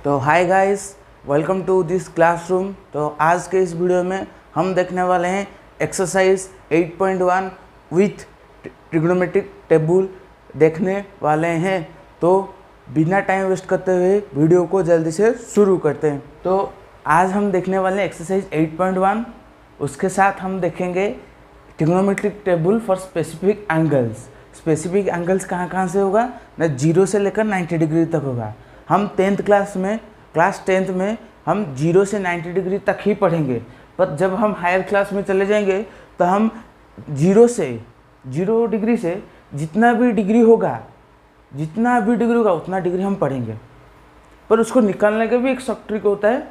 तो hi guys, welcome to this classroom. तो आज के इस वीडियो में हम देखने वाले हैं एक्सरसाइज 8.1 विथ ट्रिग्नोमेट्रिक टेबल देखने वाले हैं। तो बिना टाइम वेस्ट करते हुए वीडियो को जल्दी से शुरू करते हैं। तो आज हम देखने वाले हैं एक्सरसाइज 8.1, उसके साथ हम देखेंगे trigonometric table for specific angles. Specific angles कहाँ से होगा ना, 0 से लेकर 90 डिग्री तक होगा। हम क्लास 10th में हम 0 से 90 डिग्री तक ही पढ़ेंगे, पर जब हम हायर क्लास में चले जाएंगे तो हम 0 डिग्री से जितना भी डिग्री होगा उतना डिग्री हम पढ़ेंगे। पर उसको निकालने का भी एक शॉर्ट ट्रिक होता है,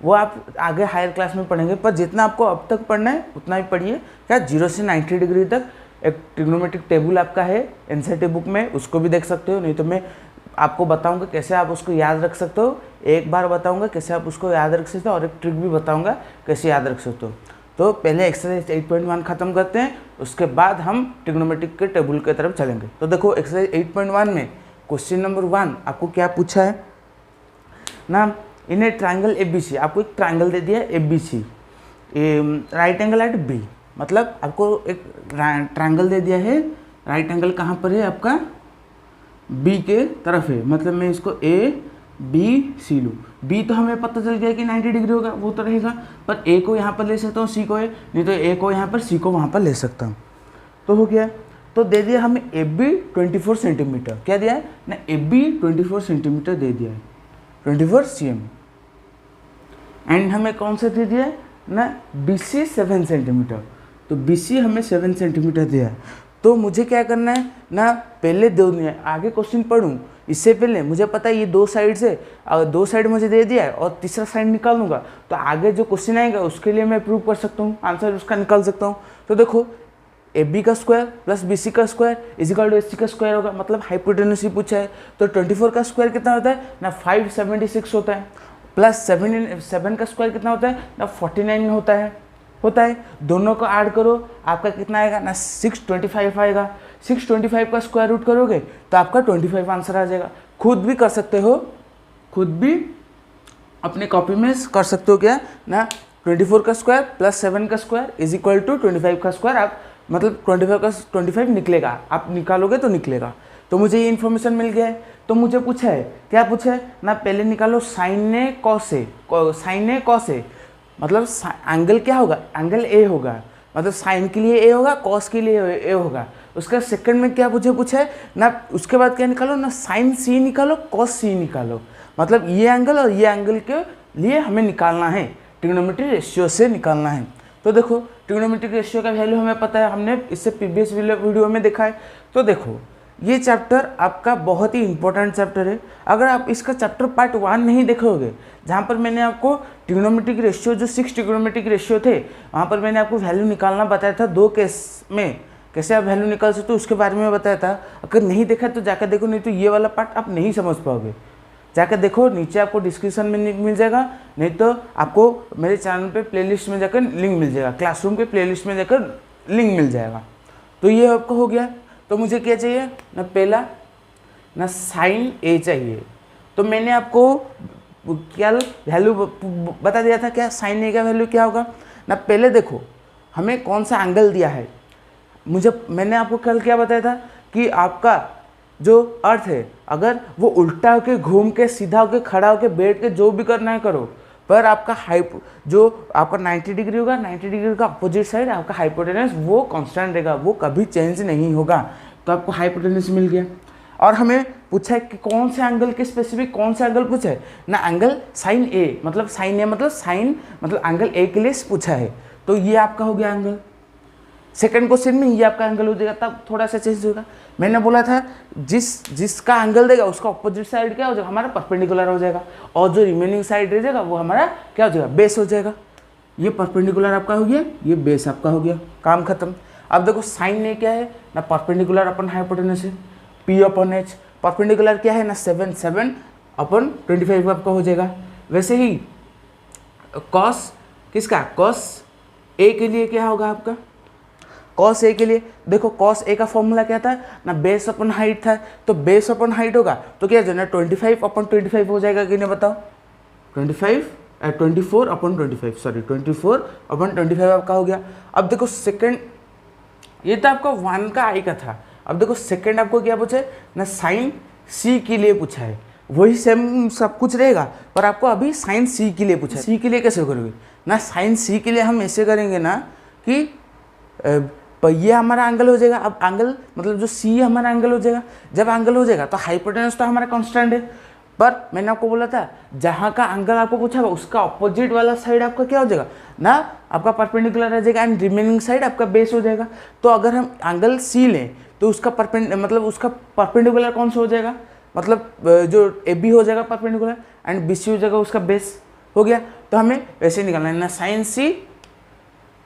वो आप आगे हायर क्लास में पढ़ेंगे। पर जितना आपको अब तक पढ़ना है उतना ही पढ़िए। क्या 0 से 90 डिग्री तक एक ट्रिग्नोमेट्रिक टेबल आपका है एनसीईआरटी बुक में, उसको भी देख सकते हो। नहीं तो मैं आपको बताऊंगा कैसे आप उसको याद रख सकते हो। एक बार बताऊंगा कैसे आप उसको याद रख सकते हो और एक ट्रिक भी बताऊंगा कैसे याद रख सकते हो। तो पहले एक्सरसाइज 8.1 खत्म करते हैं, उसके बाद हम ट्रिग्नोमेट्रिक के टेबल की तरफ चलेंगे। तो देखो एक्सरसाइज 8.1 में क्वेश्चन नंबर 1 आपको क्या पूछा है ना, इन ए ट्राइंगल ABC। आपको एक ट्राइंगल दे दिया है ABC, right angle at B। मतलब आपको एक ट्राइंगल दे दिया है, राइट एंगल कहाँ पर है आपका, B के तरफ है। मतलब मैं इसको ABC लूँ। B तो हमें पता चल गया कि 90 डिग्री होगा, वो तो रहेगा। पर A को यहाँ पर ले सकता हूँ, C को है, नहीं तो A को यहाँ पर, C को वहाँ पर ले सकता हूँ। तो हो गया। तो दे दिया हमें AB 24 सेंटीमीटर। क्या दिया है ना, AB 24 सेंटीमीटर दे दिया है, 24 cm। एंड हमें कौन सा दे दिया है ना, BC 7 सेंटीमीटर। तो BC हमें 7 सेंटीमीटर दिया है। तो मुझे क्या करना है ना, पहले आगे क्वेश्चन पढ़ूँ इससे पहले मुझे पता है ये दो साइड से, अगर दो साइड मुझे दे दिया है और तीसरा साइड निकालूंगा तो आगे जो क्वेश्चन आएगा उसके लिए मैं प्रूव कर सकता हूँ, आंसर उसका निकाल सकता हूँ। तो देखो AB का स्क्वायर प्लस BC का स्क्वायर इजिकल टू AC का स्क्वायर होगा। मतलब हाइपोटेन्यूज ही पूछा है। तो 24 का स्क्वायर कितना होता है ना, 576 होता है। प्लस 7 का स्क्वायर कितना होता है ना, 49 होता है। दोनों को ऐड करो, आपका कितना आएगा ना, 625 आएगा। 625 का स्क्वायर रूट करोगे तो आपका 25 आंसर आ जाएगा। खुद भी कर सकते हो, खुद भी अपने कॉपी में कर सकते हो क्या ना, 24 का स्क्वायर प्लस 7 का स्क्वायर इज इक्वल टू 25 का स्क्वायर। आप मतलब 25 का 25 निकलेगा, आप निकालोगे तो निकलेगा। तो मुझे ये इन्फॉर्मेशन मिल गया है। तो मुझे पूछा है, क्या पूछा है ना, पहले निकालो साइन ए कॉस ए। मतलब एंगल क्या होगा, एंगल A होगा। मतलब साइन के लिए A होगा, कॉस के लिए A होगा। उसका सेकंड में क्या पूछा है ना, उसके बाद क्या निकालो ना, साइन C निकालो, कॉस C निकालो। मतलब ये एंगल और ये एंगल के लिए हमें निकालना है, ट्रिग्नोमेट्रिक रेशियो से निकालना है। तो देखो ट्रिग्नोमेट्रिक रेशियो का वैल्यू हमें पता है, हमने इससे प्रीवियस वीडियो में देखा है। तो देखो ये चैप्टर आपका बहुत ही इंपॉर्टेंट चैप्टर है। अगर आप इसका चैप्टर पार्ट 1 नहीं देखोगे, जहाँ पर मैंने आपको ट्रिग्नोमेट्रिक रेशियो जो 6 ट्रिग्नोमेट्रिक रेशियो थे, वहाँ पर मैंने आपको वैल्यू निकालना बताया था 2 केस में, कैसे आप वैल्यू निकाल सकते हो उसके बारे में बताया था। अगर नहीं देखा तो जाकर देखो, नहीं तो ये वाला पार्ट आप नहीं समझ पाओगे। जाकर देखो, नीचे आपको डिस्क्रिप्शन में मिल जाएगा, नहीं तो आपको मेरे चैनल पे प्लेलिस्ट में जाकर लिंक मिल जाएगा, क्लासरूम के प्लेलिस्ट में जाकर लिंक मिल जाएगा। तो ये आपको हो गया। तो मुझे क्या चाहिए ना, पहला ना साइन A चाहिए। तो मैंने आपको क्या वैल्यू बता दिया था, क्या साइन A का वैल्यू क्या होगा ना। पहले देखो हमें कौन सा एंगल दिया है, मैंने आपको कल क्या बताया था कि आपका जो अर्थ है, अगर वो उल्टा होके, घूम के, सीधा होके, खड़ा होके, बैठ के, जो भी करना है करो, पर आपका जो आपका 90 डिग्री होगा, 90 डिग्री का अपोजिट साइड आपका हाइपोटेनस वो कांस्टेंट रहेगा, वो कभी चेंज नहीं होगा। तो आपको हाइपोटेनस मिल गया। और हमें पूछा है कि कौन से एंगल के स्पेसिफिक कौन सा एंगल पूछा है ना, एंगल साइन A। मतलब साइन A मतलब एंगल A के लिए पूछा है। तो ये आपका हो गया एंगल। सेकंड क्वेश्चन में ये आपका एंगल हो जाएगा, तब थोड़ा सा चेंज होगा। मैंने बोला था जिसका एंगल देगा उसका अपोजिट साइड क्या हो जाएगा, हमारा परपेंडिकुलर हो जाएगा, और जो रिमेनिंग साइड रह जाएगा वो हमारा क्या हो जाएगा, बेस हो जाएगा। ये परपेंडिकुलर आपका हो गया, ये बेस आपका हो गया, काम खत्म। अब देखो साइन A क्या है ना, परपेंडिकुलर अपन हाइपोटेनस है, P/H। परपेंडिकुलर क्या है ना, 7/25 आपका हो जाएगा। वैसे ही कॉस A के लिए क्या होगा आपका कॉस ए के लिए देखो, कॉस ए का फॉर्मूला क्या था ना, बेस अपन हाइट था, तो बेस अपन हाइट होगा तो क्या जो ना 25/25 हो जाएगा कि नहीं बताओ, 24/25 सॉरी 24/25 आपका हो गया। अब देखो सेकंड, ये तो आपका 1 का आई का था। अब देखो सेकंड आपको क्या पूछा है ना, साइन सी के लिए पूछा है, वही सेम सब कुछ रहेगा पर आपको अभी साइन सी के लिए पूछा है। सी के लिए कैसे करोगे ना, साइन सी के लिए हम ऐसे करेंगे ना कि ये हमारा एंगल हो जाएगा। अब एंगल मतलब जो सी हमारा एंगल हो जाएगा, जब एंगल हो जाएगा तो हाइपोटेनस तो हमारा कांस्टेंट है, पर मैंने आपको बोला था जहाँ का एंगल आपको पूछा है उसका अपोजिट वाला साइड आपका क्या हो जाएगा ना, आपका परपेंडिकुलर रह जाएगा एंड रिमेनिंग साइड आपका बेस हो जाएगा। तो अगर हम एंगल सी लें तो उसका परपेंडिकुलर कौन सा हो जाएगा, मतलब जो ए बी हो जाएगा परपेंडिकुलर एंड बी सी हो जाएगा उसका बेस हो गया। तो हमें वैसे निकालना है ना, sign C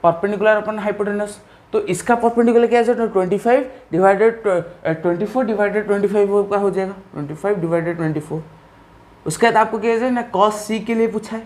perpendicular upon hypotenuse, तो इसका परपेंडिकुलर क्या है 24/25 का हो जाएगा 25/24। उसके बाद आपको क्या है ना, कॉस सी के लिए पूछा है,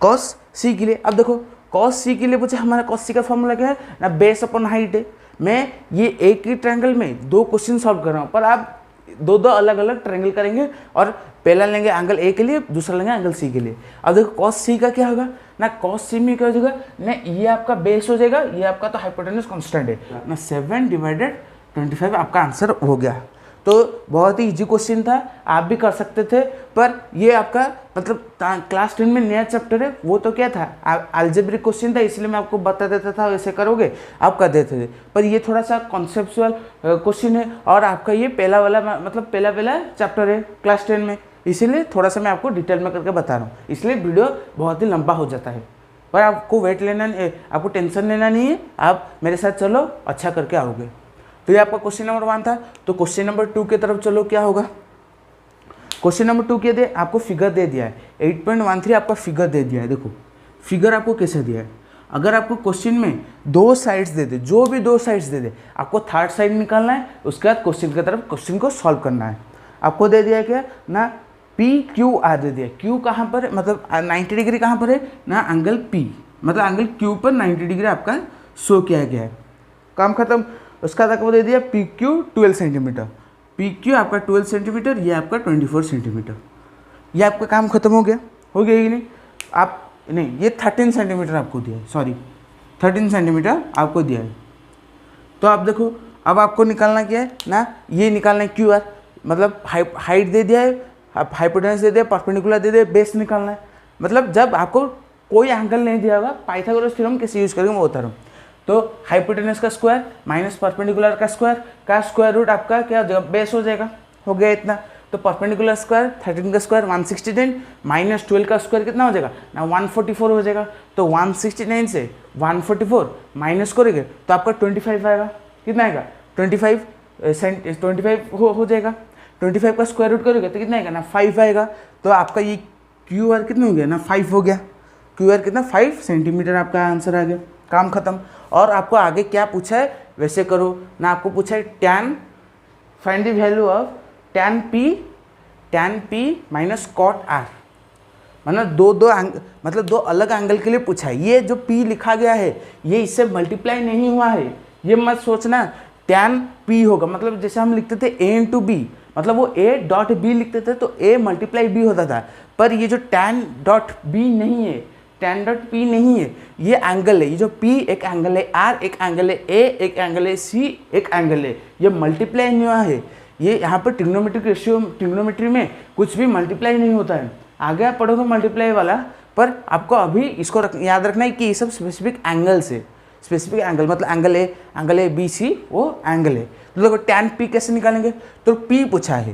कॉस सी के लिए। अब देखो कॉस सी के लिए पूछा, हमारा कॉस सी का फॉर्मूला क्या है ना, बेस अपन हाइट है। मैं ये एक ही ट्रायंगल में 2 क्वेश्चन सॉल्व कर रहा हूँ, पर आप दो अलग अलग ट्रायंगल करेंगे और पहला लेंगे एंगल ए के लिए, दूसरा लेंगे एंगल सी के लिए। अब देखो कॉस सी का क्या होगा ना, कॉस सी में क्या हो जाएगा ना, ये आपका बेस हो जाएगा, ये आपका तो हाइपोटेनस कांस्टेंट है ना, 7/25 आपका आंसर हो गया। तो बहुत ही इजी क्वेश्चन था, आप भी कर सकते थे, पर ये आपका मतलब क्लास 10 में नया चैप्टर है, वो तो क्या था अलजेब्रिक क्वेश्चन था, इसलिए मैं आपको बता देता था ऐसे करोगे आप कर देते थे। पर ये थोड़ा सा कॉन्सेप्चुअल क्वेश्चन है और आपका ये पहला वाला मतलब पहला चैप्टर है क्लास 10 में, इसीलिए थोड़ा सा मैं आपको डिटेल में करके बता रहा हूँ, इसलिए वीडियो बहुत ही लंबा हो जाता है। पर आपको वेट लेना, आपको टेंशन लेना नहीं है, आप मेरे साथ चलो अच्छा करके आओगे। तो ये आपका क्वेश्चन नंबर 1 था। तो क्वेश्चन नंबर 2 की तरफ चलो, क्या होगा। क्वेश्चन नंबर 2 क्या दे, आपको फिगर दे दिया है 8.13 आपका फिगर दे दिया है। देखो फिगर आपको कैसे दिया है, अगर आपको क्वेश्चन में 2 साइड्स दे दे, जो भी 2 साइड्स दे दे, आपको थर्ड साइड निकालना है, उसके बाद क्वेश्चन की तरफ क्वेश्चन को सॉल्व करना है। आपको दे दिया है क्या ना, पी क्यू आर दे दिया, क्यू कहाँ पर है मतलब 90 डिग्री कहाँ पर है ना, एंगल पी मतलब एंगल क्यू पर 90 डिग्री आपका शो किया गया है, काम खत्म। उसका बाद आपको दे दिया P Q 12 centimetre, P Q आपका 12 सेंटीमीटर, ये आपका 24 सेंटीमीटर, ये आपका काम खत्म हो गया कि नहीं। आप नहीं, ये 13 सेंटीमीटर आपको दिया है, सॉरी 13 सेंटीमीटर आपको दिया है। तो आप देखो अब आपको निकालना क्या है ना, ये निकालना है क्यू आर, मतलब हाइट दे दिया है, हाइपोटेनस दे दिया, परपेंडिकुलर दे दिया, बेस निकालना है। मतलब जब आपको कोई एंगल नहीं दिया होगा, पाइथागोरस थ्योरम कैसे यूज करेंगे वो बता रहा हूँ। तो हाइपोटेनस का स्क्वायर माइनस परपेंडिकुलर का स्क्वायर रूट आपका क्या हो जाएगा, बेस हो जाएगा, हो गया इतना। तो परपेंडिकुलर स्क्वायर 13 का स्क्वायर 169 माइनस 12 का स्क्वायर कितना हो जाएगा ना, 144 हो जाएगा। तो 169 से 144 माइनस करेंगे तो आपका 25 आएगा, कितना आएगा 25 हो जाएगा। 25 का स्क्वायर रूट करोगे तो कितना आएगा ना 5 आएगा। तो आपका ये क्यू आर कितना हो गया ना 5 हो गया, क्यू आर कितना 5 सेंटीमीटर आपका आंसर आ गया, काम खत्म। और आपको आगे क्या पूछा है वैसे करो ना, आपको पूछा है tan, find the value of tan P minus cot R, मतलब दो अलग एंगल के लिए पूछा है। ये जो पी लिखा गया है ये इससे मल्टीप्लाई नहीं हुआ है, ये मत सोचना टैन पी होगा, मतलब जैसे हम लिखते थे ए इंटू बी, मतलब वो ए डॉट बी लिखते थे तो ए मल्टीप्लाई बी होता था, पर ये जो टैन डॉट बी नहीं है, टैन डॉट पी नहीं है, ये एंगल है, ये जो पी एक एंगल है, आर एक एंगल है, ए एक एंगल है, सी एक एंगल है, ये मल्टीप्लाई नहीं हुआ है। ये यहाँ पर ट्रिग्नोमेट्रिक रेशियो, ट्रिग्नोमेट्री में कुछ भी मल्टीप्लाई नहीं होता है, आगे आप पढ़ोगे मल्टीप्लाई वाला, पर आपको अभी इसको याद रखना है कि ये सब स्पेसिफिक एंगल से, स्पेसिफिक एंगल मतलब एंगल ए बी सी वो एंगल है। तो देखो टैन पी कैसे निकालेंगे, तो पी पूछा है,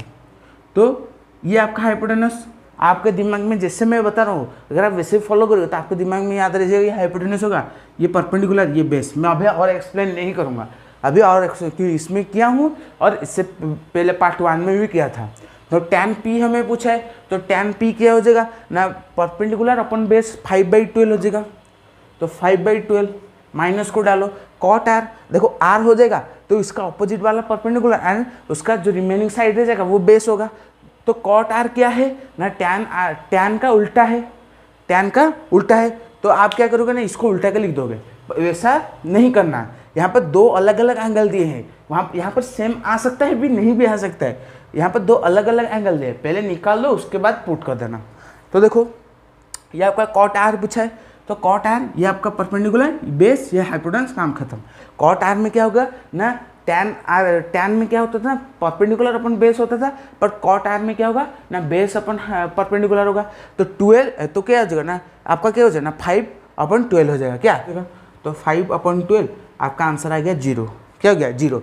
तो ये आपका हाइपोटेनस, आपके दिमाग में जैसे मैं बता रहा हूँ अगर आप वैसे फॉलो करोगे तो आपके दिमाग में याद रह जाएगा ये हाइपोटेनस होगा, ये परपेंडिकुलर, ये बेस। मैं अभी और एक्सप्लेन नहीं करूँगा, अभी और क्योंकि इसमें किया हूँ और इससे पहले पार्ट 1 में भी किया था। तो टैन पी हमें पूछा है, तो टैन पी क्या हो जाएगा ना, परपेंडिकुलर अपन बेस 5/12 हो जाएगा, तो 5/12 माइनस को डालो, कॉट आर, देखो आर हो जाएगा तो इसका ऑपोजिट वाला परपेंडिकुलर एंड उसका जो रिमेनिंग साइड रह जाएगा वो बेस होगा। तो कॉट आर क्या है ना, टैन का उल्टा है, टैन का उल्टा है। तो आप क्या करोगे ना, इसको उल्टा के लिख दोगे, वैसा नहीं करना, यहाँ पर दो अलग अलग एंगल दिए हैं, वहाँ यहाँ पर सेम आ सकता है भी, नहीं भी आ सकता है। यहाँ पर दो अलग अलग एंगल दिए, पहले निकाल लो उसके बाद पुट कर देना। तो देखो ये आपका कॉट आर पूछा है, तो कॉट आर ये आपका परपेंडिकुलर बेस, ये हाइपोटेनस, काम खत्म। कॉट आर में क्या होगा ना, टैन आर, टैन में क्या होता था ना, परपेंडिकुलर अपन बेस होता था, पर कॉट आर में क्या होगा ना, बेस अपन परपेंडिकुलर होगा। तो 12 तो क्या हो जाएगा ना, आपका क्या हो जाएगा ना 5/12 हो जाएगा, क्या तो 5/12 आपका आंसर आ गया 0। क्या हो गया 0।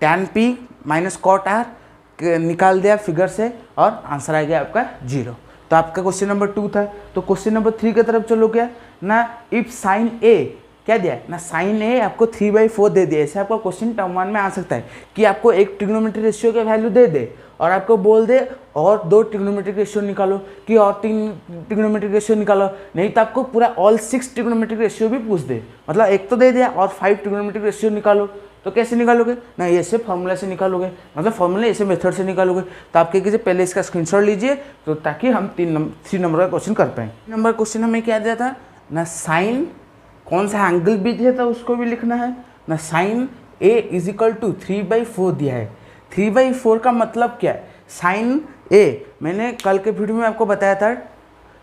Tan P minus cot R निकाल दिया फिगर से और आंसर आ गया आपका 0। तो आपका क्वेश्चन नंबर 2 था। तो क्वेश्चन नंबर 3 की तरफ चलो क्या ना, इफ साइन ए क्या दिया ना, साइन ए आपको 3/4 दे दिया। ऐसे आपका क्वेश्चन टर्म 1 में आ सकता है कि आपको एक ट्रिग्नोमेट्री रेशियो का वैल्यू दे दे और आपको बोल दे और 2 ट्रिग्नोमेट्रिक रेशियो निकालो कि और 3 ट्रिग्नोमेट्रिक रेशियो निकालो, नहीं तो आपको पूरा ऑल 6 ट्रिग्नोमेट्रिक रेशियो भी पूछ दे। मतलब एक तो दे दिया और 5 ट्रिग्नोमेट्रिक रेशियो निकालो, तो कैसे निकालोगे ना, ऐसे फॉर्मूला से निकालोगे, मतलब फॉर्मूला ऐसे मेथड से निकालोगे। तो आप क्या कीजिए, पहले इसका स्क्रीनशॉट लीजिए तो ताकि हम 3 नंबर का क्वेश्चन कर पाएँ। नंबर क्वेश्चन हमें क्या दिया था ना, साइन कौन सा एंगल भी दिया था उसको भी लिखना है ना, sine A is equal to 3/4 दिया है। 3/4 का मतलब क्या है, साइन ए मैंने कल के वीडियो में आपको बताया था,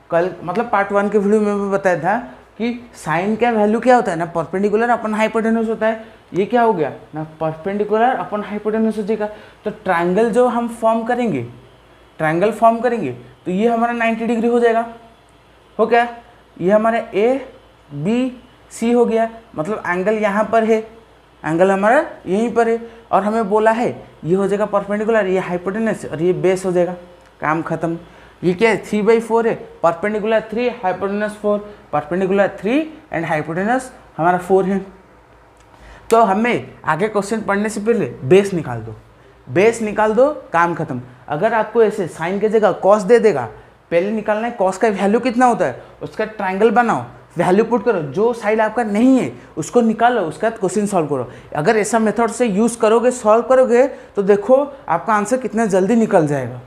कल मतलब पार्ट 1 के वीडियो में भी बताया था कि साइन का वैल्यू क्या होता है ना, परपेंडिकुलर अपन हाइपोटेनस होता है। ये क्या हो गया ना, परपेंडिकुलर अपन हाइपोटेनस हो जाएगा। तो ट्रायंगल जो हम फॉर्म करेंगे, ट्रायंगल फॉर्म करेंगे तो ये हमारा 90 डिग्री हो जाएगा। हो क्या, ये हमारा ए बी सी हो गया, मतलब एंगल यहाँ पर है, एंगल हमारा यहीं पर है और हमें बोला है ये हो जाएगा परपेंडिकुलर, ये हाइपोटेनस और ये बेस हो जाएगा, काम खत्म। ये क्या है 3/4 है, perpendicular 3 hypotenuse 4, perpendicular 3 and hypotenuse हमारा 4 है। तो हमें आगे क्वेश्चन पढ़ने से पहले बेस निकाल दो, बेस निकाल दो, काम खत्म। अगर आपको ऐसे साइन की जगह कॉस दे देगा, पहले निकालना है कॉस का वैल्यू कितना होता है, उसका ट्रायंगल बनाओ, वैल्यू पुट करो, जो साइड आपका नहीं है उसको निकालो, उसके बाद क्वेश्चन सॉल्व करो। अगर ऐसा मेथड से यूज़ करोगे, सॉल्व करोगे तो देखो आपका आंसर कितना जल्दी निकल जाएगा।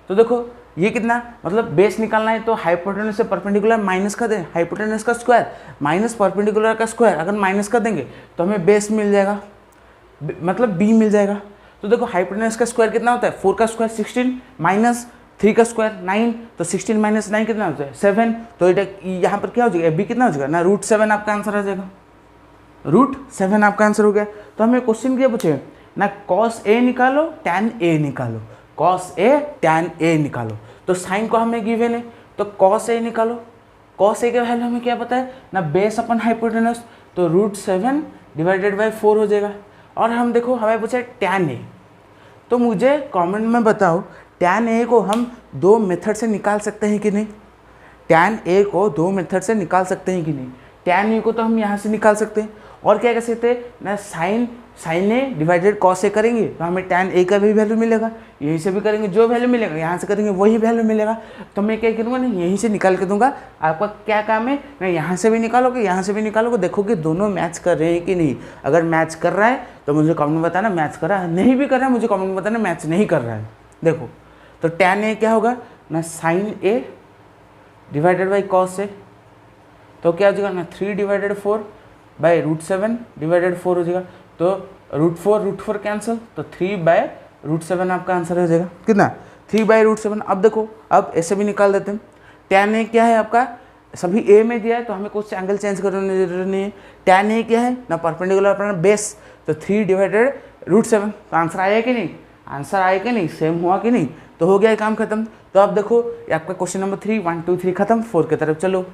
तो देखो ये कितना, मतलब बेस निकालना है तो हाइपोटेनस से परपेंडिकुलर माइनस कर दें, हाइपोटेनस का स्क्वायर माइनस परपेंडिकुलर का स्क्वायर, अगर माइनस कर देंगे तो हमें बेस मिल जाएगा, मतलब बी मिल जाएगा। तो देखो हाइपोटेनस का स्क्वायर कितना होता है, 4 का स्क्वायर 16 माइनस 3 का स्क्वायर 9, तो 16 माइनस 9 कितना होता है 7। तो यहाँ पर क्या हो जाएगा, बी कितना हो जाएगा ना, √7 आपका आंसर आ जाएगा, √7 आपका आंसर हो गया। तो हमें क्वेश्चन क्या पूछे ना, कॉस ए निकालो टैन ए निकालो, कॉस ए टैन ए निकालो। तो साइन को हमें गिवन है तो कॉस ए निकालो, कॉस ए के वैल्यू हमें क्या पता है ना, बेस अपन हाइपोटेनस, तो √7/4 हो जाएगा। और हम देखो हमें पूछा टैन ए, तो मुझे कमेंट में बताओ टैन ए को हम 2 मेथड से निकाल सकते हैं कि नहीं, टैन ए को 2 मेथड से निकाल सकते हैं कि नहीं। टैन ए को तो हम यहाँ से निकाल सकते हैं, और क्या कर सकते हैं ना, sine A divided cos A करेंगे तो हमें टैन ए का भी वैल्यू मिलेगा, यहीं से भी करेंगे जो वैल्यू मिलेगा यहाँ से करेंगे वही वैल्यू मिलेगा। तो मैं क्या करूँगा ना, यहीं से निकाल के दूंगा। आपका क्या काम है ना, यहाँ से भी निकालोगे यहाँ से भी निकालोगे, देखोगे दोनों मैच कर रहे हैं कि नहीं। अगर मैच कर रहा है तो मुझे कमेंट में बताना मैच कर रहा है, नहीं भी कर रहा है मुझे कमेंट में बताना मैच नहीं कर रहा है। देखो तो टैन ए क्या होगा ना, sine A divided by cos A, तो क्या हो जाएगा ना 3/4/√7/4 हो जाएगा। तो √4 कैंसिल, तो 3/√7 आपका आंसर हो जाएगा। कितना 3/√7। अब देखो अब ऐसे भी निकाल देते हैं, टैन ए क्या है आपका, सभी ए में दिया है तो हमें कुछ एंगल चेंज करने की जरूरत नहीं है। टैन ए क्या है ना, परपेंडिकुलर अपना बेस, तो 3/√7। तो आंसर आया कि नहीं, आंसर आया कि नहीं, सेम हुआ कि नहीं, तो हो गया काम खत्म। तो अब देखो ये आपका क्वेश्चन नंबर 3 1 2 3 खत्म, 4 की तरफ चलो।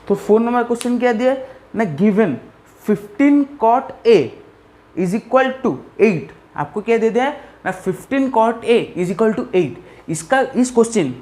तो 4 नंबर क्वेश्चन क्या दिया ना, given 15 cot A is equal to 8। आपको क्या दे दिया है ना, 15 cot A is equal to 8। इसका इस क्वेश्चन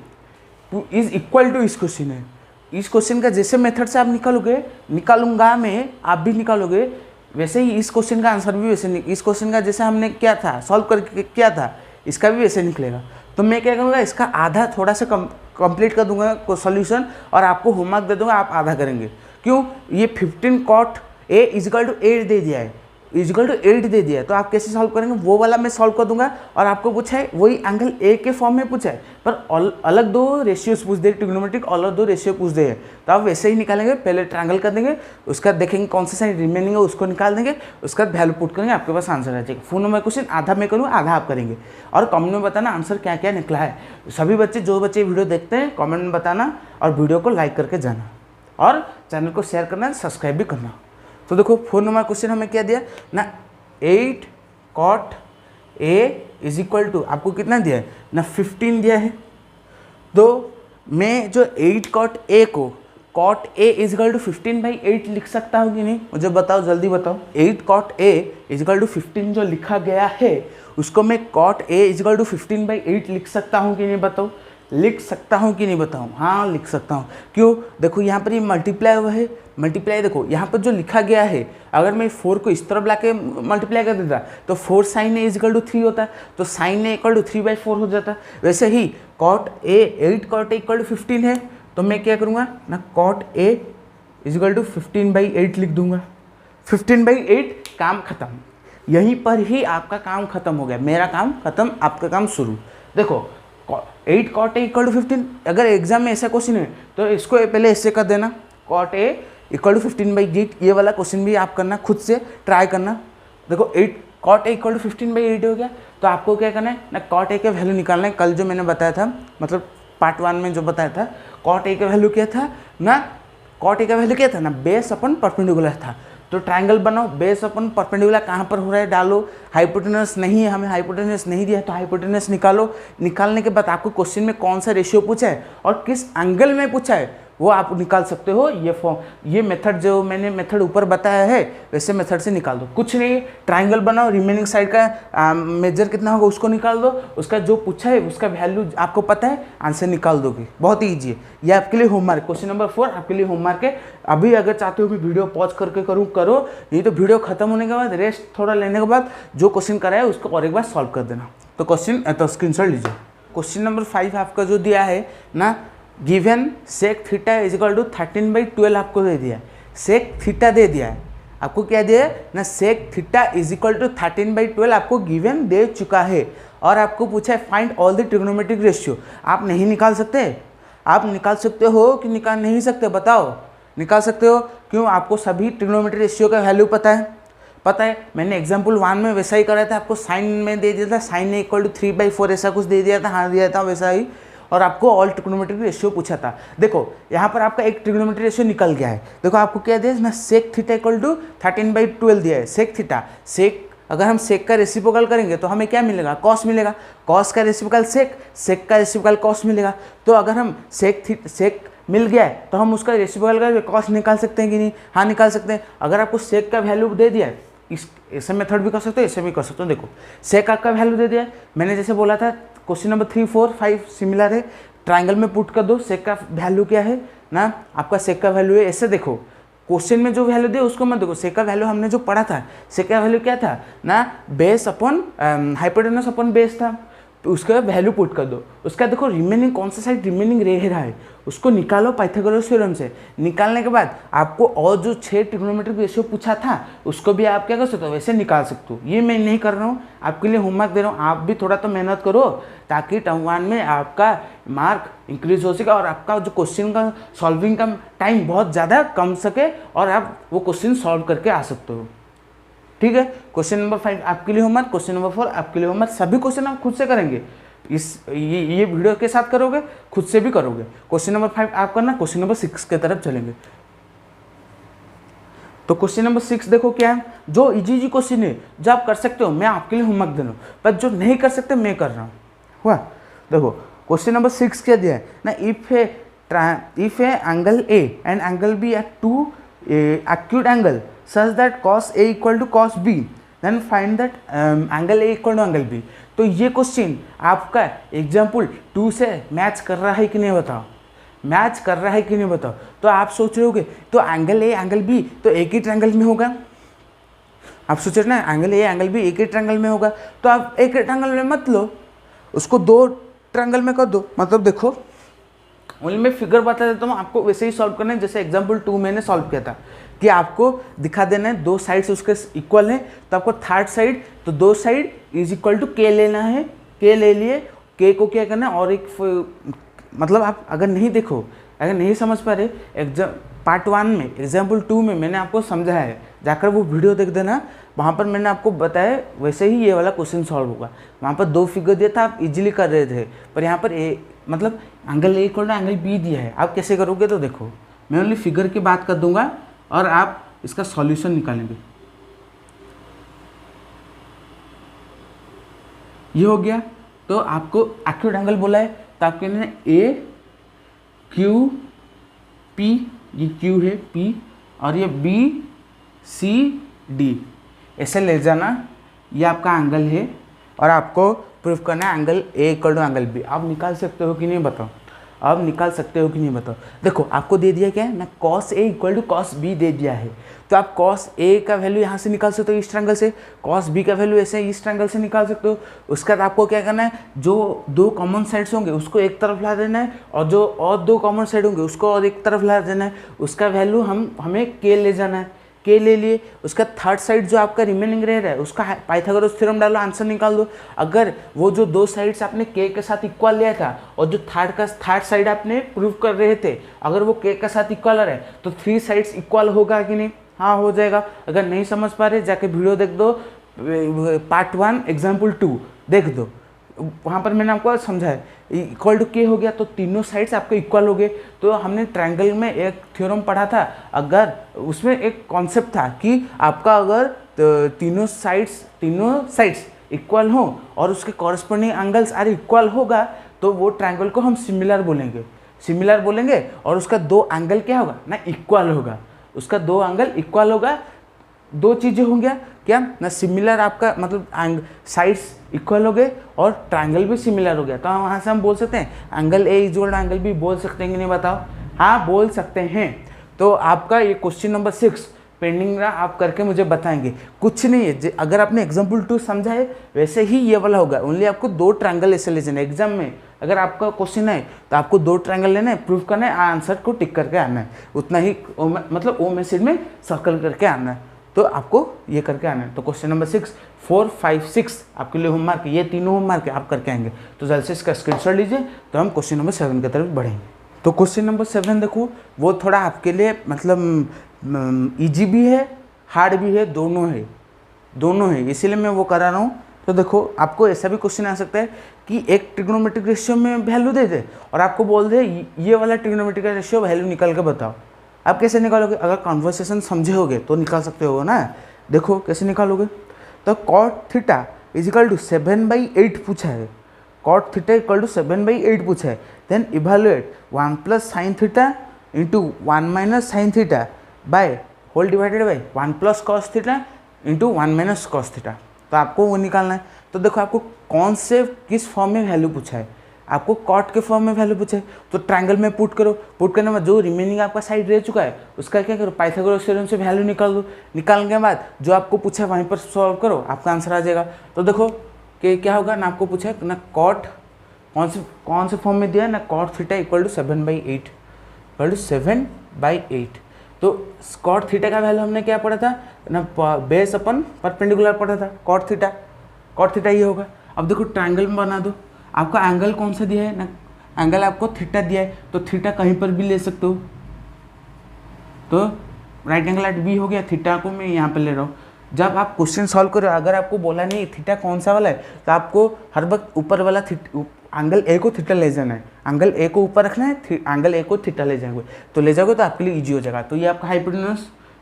इज इक्वल टू इस क्वेश्चन है, इस क्वेश्चन का जैसे मेथड से आप निकालोगे, निकालूंगा मैं, आप भी निकालोगे वैसे ही इस क्वेश्चन का आंसर भी वैसे, इस क्वेश्चन का जैसे हमने क्या था सॉल्व करके क्या था, इसका भी वैसे निकलेगा। तो मैं क्या करूँगा, इसका आधा थोड़ा सा कंप्लीट कर दूंगा सॉल्यूशन और आपको होमवर्क दे दूंगा, आप आधा करेंगे। क्यों, ये 15 cot A is equal to 8 दे दिया है, इक्वल टू 8 दे दिया है, तो आप कैसे सॉल्व करेंगे, वो वाला मैं सॉल्व कर दूंगा। और आपको पूछा है वही एंगल ए के फॉर्म में पूछा है, पर अलग दो रेशियोज पूछ दे, ट्रिग्नोमेट्रिक अलग दो रेशियो पूछ दे, तो आप वैसे ही निकालेंगे। पहले ट्रायंगल कर देंगे, उसका देखेंगे कौन सा साइड रिमेनिंग है उसको निकाल देंगे, उसका वैल्यू पुट करेंगे, आपके पास आंसर आ जाएगा। फोन नंबर क्वेश्चन आधा मैं करूँ आधा आप करेंगे, और कमेंट में बताना आंसर क्या क्या निकला है। सभी बच्चे जो बच्चे वीडियो देखते हैं कमेंट में बताना, और वीडियो को लाइक करके जाना, और चैनल को शेयर करना, सब्सक्राइब भी करना। तो देखो 4 नंबर क्वेश्चन हमें क्या दिया ना, 8 cot A is equal to, आपको कितना दिया है ना 15 दिया है। तो मैं जो 8 cot A को cot A is equal to 15/8 लिख सकता हूँ कि नहीं, मुझे बताओ, जल्दी बताओ। 8 cot A is equal to 15 जो लिखा गया है उसको मैं cot A is equal to 15/8 लिख सकता हूँ कि नहीं, बताओ। लिख सकता हूँ कि नहीं बताऊँ, हाँ लिख सकता हूँ। क्यों, देखो यहाँ पर ये मल्टीप्लाई हुआ है, मल्टीप्लाई देखो यहाँ पर जो लिखा गया है, अगर मैं 4 को इस तरफ ला के मल्टीप्लाई कर देता तो 4 sin A is equal to 3 होता, तो sin A इक्वल टू 3/4 हो जाता। वैसे ही cot A 8 cot A equal to 15 है, तो मैं क्या करूँगा ना cot A is equal to 15/8 लिख दूंगा। 15/8 काम खत्म, यहीं पर ही आपका काम खत्म हो गया, मेरा काम खत्म, आपका काम शुरू। देखो 8 cot A इक्वल टू 15, अगर एग्जाम में ऐसा क्वेश्चन है तो इसको पहले ऐसे कर देना, cot A इक्वल टू 15/8, ये वाला क्वेश्चन भी आप करना, खुद से ट्राई करना। देखो 8 cot A इक्वल टू 15/8 हो गया, तो आपको क्या करना है ना, cot A का वैल्यू निकालना है। कल जो मैंने बताया था, मतलब पार्ट 1 में जो बताया था, cot A का वैल्यू क्या था ना, cot A का वैल्यू क्या था ना, बेस अपन परपेंडिकुलर था। तो ट्रायंगल बनाओ, बेस अपन परपेंडिकुलर कहाँ पर हो रहा है डालो, हाइपोटेनस नहीं है, हमें हाइपोटेनस नहीं दिया है तो हाइपोटेनस निकालो। निकालने के बाद आपको क्वेश्चन में कौन सा रेशियो पूछा है और किस एंगल में पूछा है वो आप निकाल सकते हो। ये फॉर्म, ये मेथड जो मैंने मेथड ऊपर बताया है वैसे मेथड से निकाल दो, कुछ नहीं। ट्रायंगल बनाओ, रिमेनिंग साइड का मेजर कितना होगा उसको निकाल दो, उसका जो पूछा है उसका वैल्यू आपको पता है, आंसर निकाल दोगे। बहुत ही ईजी है, ये आपके लिए होमवर्क, क्वेश्चन नंबर 4 आपके लिए होमवर्क है। अभी अगर चाहते हो कि वीडियो पॉज करके करूँ करो, नहीं तो वीडियो खत्म होने के बाद रेस्ट थोड़ा लेने के बाद जो क्वेश्चन कराया है उसको और एक बार सॉल्व कर देना। तो क्वेश्चन तो स्क्रीनशॉट लीजिए। क्वेश्चन नंबर 5 आपका जो दिया है ना, given sec theta is equal to 13/12 आपको दे दिया है, सेक थीटा दे दिया है, आपको क्या दिया है ना, sec theta is equal to 13/12 आपको गिवन दे चुका है। और आपको पूछा है find all the trigonometric ratio. आप नहीं निकाल सकते, आप निकाल सकते हो कि निकाल नहीं सकते, बताओ। निकाल सकते हो, क्यों, आपको सभी ट्रिग्नोमेट्रिक रेशियो का वैल्यू पता है। पता है, मैंने एग्जाम्पल 1 में वैसा ही कराया था, आपको साइन में दे दिया था, साइन ए इक्वल टू 3/4 ऐसा कुछ दे दिया था, हाँ दिया था वैसा ही। और आपको ऑल ट्रिग्नोमेट्रिक रेशियो पूछा था। देखो यहाँ पर आपका एक ट्रिग्नोमेट्रिक रेशियो निकल गया है। देखो आपको क्या दिया है ना, सेक थीटा इक्वल टू 13/12 दिया है। सेक थीटा, सेक अगर हम सेक का रेसिप्रोकल करेंगे तो हमें क्या मिलेगा, कॉस मिलेगा। कॉस का रेसिप्रोकल सेक, सेक का रेसिप्रोकल कॉस मिलेगा। तो अगर हम सेक मिल गया है तो हम उसका रेसिप्रोकल का कॉस निकाल सकते हैं कि नहीं, हाँ निकाल सकते हैं। अगर आपको सेक का वैल्यू दे दिया है, इस ऐसे मेथड भी कर सकते हो, ऐसे भी कर सकते हो। देखो सेक का वैल्यू दे दिया है, मैंने जैसे बोला था क्वेश्चन नंबर 3, 4, 5 सिमिलर है, ट्रायंगल में पुट कर दो। सेक का वैल्यू क्या है ना, आपका सेक का वैल्यू है, ऐसे देखो क्वेश्चन में जो वैल्यू दिया उसको मत देखो। सेक का वैल्यू हमने जो पढ़ा था, सेक का वैल्यू क्या था ना, base upon hypotenuse upon base था, तो उसका वैल्यू पुट कर दो। उसका देखो रिमेनिंग कौन सा साइड रिमेनिंग रह रहा है उसको निकालो पाइथागोरस थ्योरम से। निकालने के बाद आपको और जो 6 ट्रिग्नोमेट्रिक रेशियो पूछा था उसको भी आप क्या कर सकते हो, वैसे निकाल सकते हो। ये मैं नहीं कर रहा हूँ, आपके लिए होमवर्क दे रहा हूँ, आप भी थोड़ा तो मेहनत करो ताकि टर्म 1 में आपका मार्क इंक्रीज हो सके और आपका जो क्वेश्चन का सॉल्विंग का टाइम बहुत ज़्यादा कम सके और आप वो क्वेश्चन सॉल्व करके आ सकते हो। ठीक है, क्वेश्चन नंबर 5 आपके लिए होमवर्क, क्वेश्चन नंबर 4 आपके लिए होमवर्क। सभी क्वेश्चन आप खुद से करेंगे, ये वीडियो के साथ करोगे, खुद से भी करोगे। क्वेश्चन नंबर 5 आप करना, क्वेश्चन नंबर 6 की तरफ चलेंगे। तो क्वेश्चन नंबर 6 देखो क्या है, जो इजी क्वेश्चन है जो आप कर सकते हो, मैं आपके लिए होमवर्क दे रहा हूँ, पर जो नहीं कर सकते मैं कर रहा हूँ। हुआ, देखो क्वेश्चन नंबर 6 क्या दिया है ना, if A angle A and angle B at 2 acute angle such that cos A equal to cos B, then find that angle A equal to angle B। तो ये क्वेश्चन आपका एग्जाम्पल 2 से match कर रहा है कि नहीं बताओ, मैच कर रहा है कि नहीं बताओ। तो आप सोच रहे होगे तो एंगल ए एंगल बी तो एक ही ट्रायंगल में होगा, आप सोच रहे ना एंगल ए एंगल बी एक ही ट्रायंगल में होगा, तो आप एक ट्रायंगल में मत लो, उसको 2 ट्रायंगल में कर दो। मतलब देखो ओनली मैं फिगर बता देता हूँ, आपको वैसे ही सॉल्व करना है जैसे एग्जाम्पल 2 मैंने सॉल्व किया था, कि आपको दिखा देना है दो साइड्स उसके इक्वल हैं, तो आपको थर्ड साइड, तो दो साइड इज इक्वल टू के लेना है, के ले लिए, के को क्या करना है और एक मतलब आप अगर नहीं देखो, अगर नहीं समझ पा रहे एग्जाम पार्ट 1 में एग्जाम्पल 2 में मैंने आपको समझाया है, जाकर वो वीडियो देख देना, वहाँ पर मैंने आपको बताया वैसे ही ये वाला क्वेश्चन सॉल्व होगा। वहाँ पर दो फिगर दिया था, आप इजीली कर रहे थे, पर यहाँ पर ए मतलब angle A equal to angle B दिया है, आप कैसे करोगे? तो देखो मैं ओनली फिगर की बात कर दूंगा और आप इसका सॉल्यूशन निकालेंगे। ये हो गया, तो आपको एक्यूट एंगल बोला है, तो आपके लिए ए क्यू पी, ये क्यू है पी, और ये बी सी डी, ऐसे ले जाना, ये आपका एंगल है और आपको प्रूफ करना है angle A equal to angle B. आप निकाल सकते हो कि नहीं बताओ, आप निकाल सकते हो कि नहीं बताओ। देखो आपको दे दिया क्या है ना, cos A equal to cos B दे दिया है, तो आप कॉस ए का वैल्यू यहाँ से निकाल सकते हो इस ट्रायंगल से, कॉस बी का वैल्यू ऐसे इस ट्रायंगल से निकाल सकते हो। उसके बाद आपको क्या करना है, जो दो कॉमन साइड्स होंगे उसको एक तरफ ला देना है, और जो और दो कॉमन साइड होंगे उसको और एक तरफ ला देना है, उसका वैल्यू हमें के ले जाना है, के ले लिए। उसका थर्ड साइड जो आपका रिमेनिंग रह रहा है उसका पाइथागोरस थ्योरम डालो, आंसर निकाल दो। अगर वो जो दो साइड्स आपने के के साथ इक्वल लिया था और जो थर्ड साइड आपने प्रूव कर रहे थे, अगर वो के के साथ इक्वल आ रहा है तो थ्री साइड्स इक्वल होगा कि नहीं? हाँ हो जाएगा। अगर नहीं समझ पा रहे जाके वीडियो देख दो, पार्ट 1 एग्जाम्पल 2 देख दो, वहाँ पर मैंने आपको समझाया इक्वल टू के हो गया तो तीनों साइड्स आपके इक्वल हो गए। तो हमने ट्रायंगल में एक थ्योरम पढ़ा था, अगर उसमें एक कॉन्सेप्ट था कि आपका अगर तीनों साइड्स इक्वल हो और उसके कॉरस्पॉन्डिंग एंगल्स आर इक्वल होगा तो वो ट्रायंगल को हम सिमिलर बोलेंगे और उसका दो एंगल क्या होगा ना, इक्वल होगा, उसका दो एंगल इक्वल होगा। दो चीज़ें होंगी क्या ना, सिमिलर आपका मतलब साइड्स इक्वल हो गए और ट्रायंगल भी सिमिलर हो गया, तो वहाँ से हम बोल सकते हैं angle A equal to angle B बोल सकते हैं कि नहीं बताओ? हाँ बोल सकते हैं। तो आपका ये क्वेश्चन नंबर 6 पेंडिंग रहा, आप करके मुझे बताएंगे। कुछ नहीं है, अगर आपने एग्जाम्पल 2 समझा है वैसे ही ये वाला होगा, ओनली आपको दो ट्रायंगल ऐसे ले जाना है। एग्जाम में अगर आपका क्वेश्चन है तो आपको दो ट्रायंगल लेना है, प्रूफ करना है, आंसर को टिक करके आना है, उतना ही मतलब ओ मैसेज में सर्कल करके आना है, तो आपको ये करके आना है। तो क्वेश्चन नंबर 6, 4, 5, 6 आपके लिए होमवर्क, ये तीनों होमवर्क आप करके आएंगे। तो जल्द से इसका स्क्रीनशॉट लीजिए, तो हम क्वेश्चन नंबर 7 की तरफ बढ़ेंगे। तो क्वेश्चन नंबर 7 देखो, वो थोड़ा आपके लिए मतलब ईजी भी है हार्ड भी है, दोनों है, इसीलिए मैं वो करा रहा हूँ। तो देखो आपको ऐसा भी क्वेश्चन आ सकता है कि एक ट्रिग्नोमेट्रिक रेशियो में वैल्यू दे दे और आपको बोल दे ये वाला ट्रिग्नोमेट्रिक रेशियो वैल्यू निकाल के बताओ। आप कैसे निकालोगे? अगर कॉन्वर्सेशन समझे होगे तो निकाल सकते हो ना। देखो कैसे निकालोगे, तो कॉट थीटा इजिकल टू 7/8 पूछा है, कॉट थीटा इक्वल टू 7/8 पूछा है, then evaluate 1 + sin theta into 1 - sin theta by whole divided by 1 + cos theta into 1 - cos theta. तो आपको वो निकालना है। तो देखो आपको कौन से किस फॉर्म में वैल्यू पूछा है, आपको कॉट के फॉर्म में वैल्यू पूछे, तो ट्रायंगल में पुट करो, पुट करने में जो रिमेनिंग आपका साइड रह चुका है उसका क्या करो, पाइथागोरस थ्योरम से वैल्यू निकाल दो। निकालने के बाद जो आपको पूछा है वहीं पर सॉल्व करो, आपका आंसर आ जाएगा। तो देखो कि क्या होगा ना, आपको पूछा है ना कॉट कौन से फॉर्म में दिया है ना, कॉट थीटा इक्वल टू 7/8 तो कॉट थीटा का वैल्यू हमने क्या पढ़ा था ना, बेस अपन परपेंडिकुलर पढ़ा था, कॉट थीटा ये होगा। अब देखो ट्रायंगल में बना दो, आपका एंगल कौन सा दिया है ना, एंगल आपको थीटा दिया है, तो थीटा कहीं पर भी ले सकते हो। तो राइट एंगल एट बी हो गया, थीटा को मैं यहाँ पे ले रहा हूँ। जब आप क्वेश्चन सॉल्व करो, अगर आपको बोला नहीं थीटा कौन सा वाला है, तो आपको हर वक्त ऊपर वाला एंगल ए को थीटा ले जाना है, एंगल ए को ऊपर रखना है, एंगल ए को थीटा ले जाएंगे, तो ले जाओगे तो आपके लिए ईजी हो जाएगा। तो ये आपका हाइपोटेन्यूज,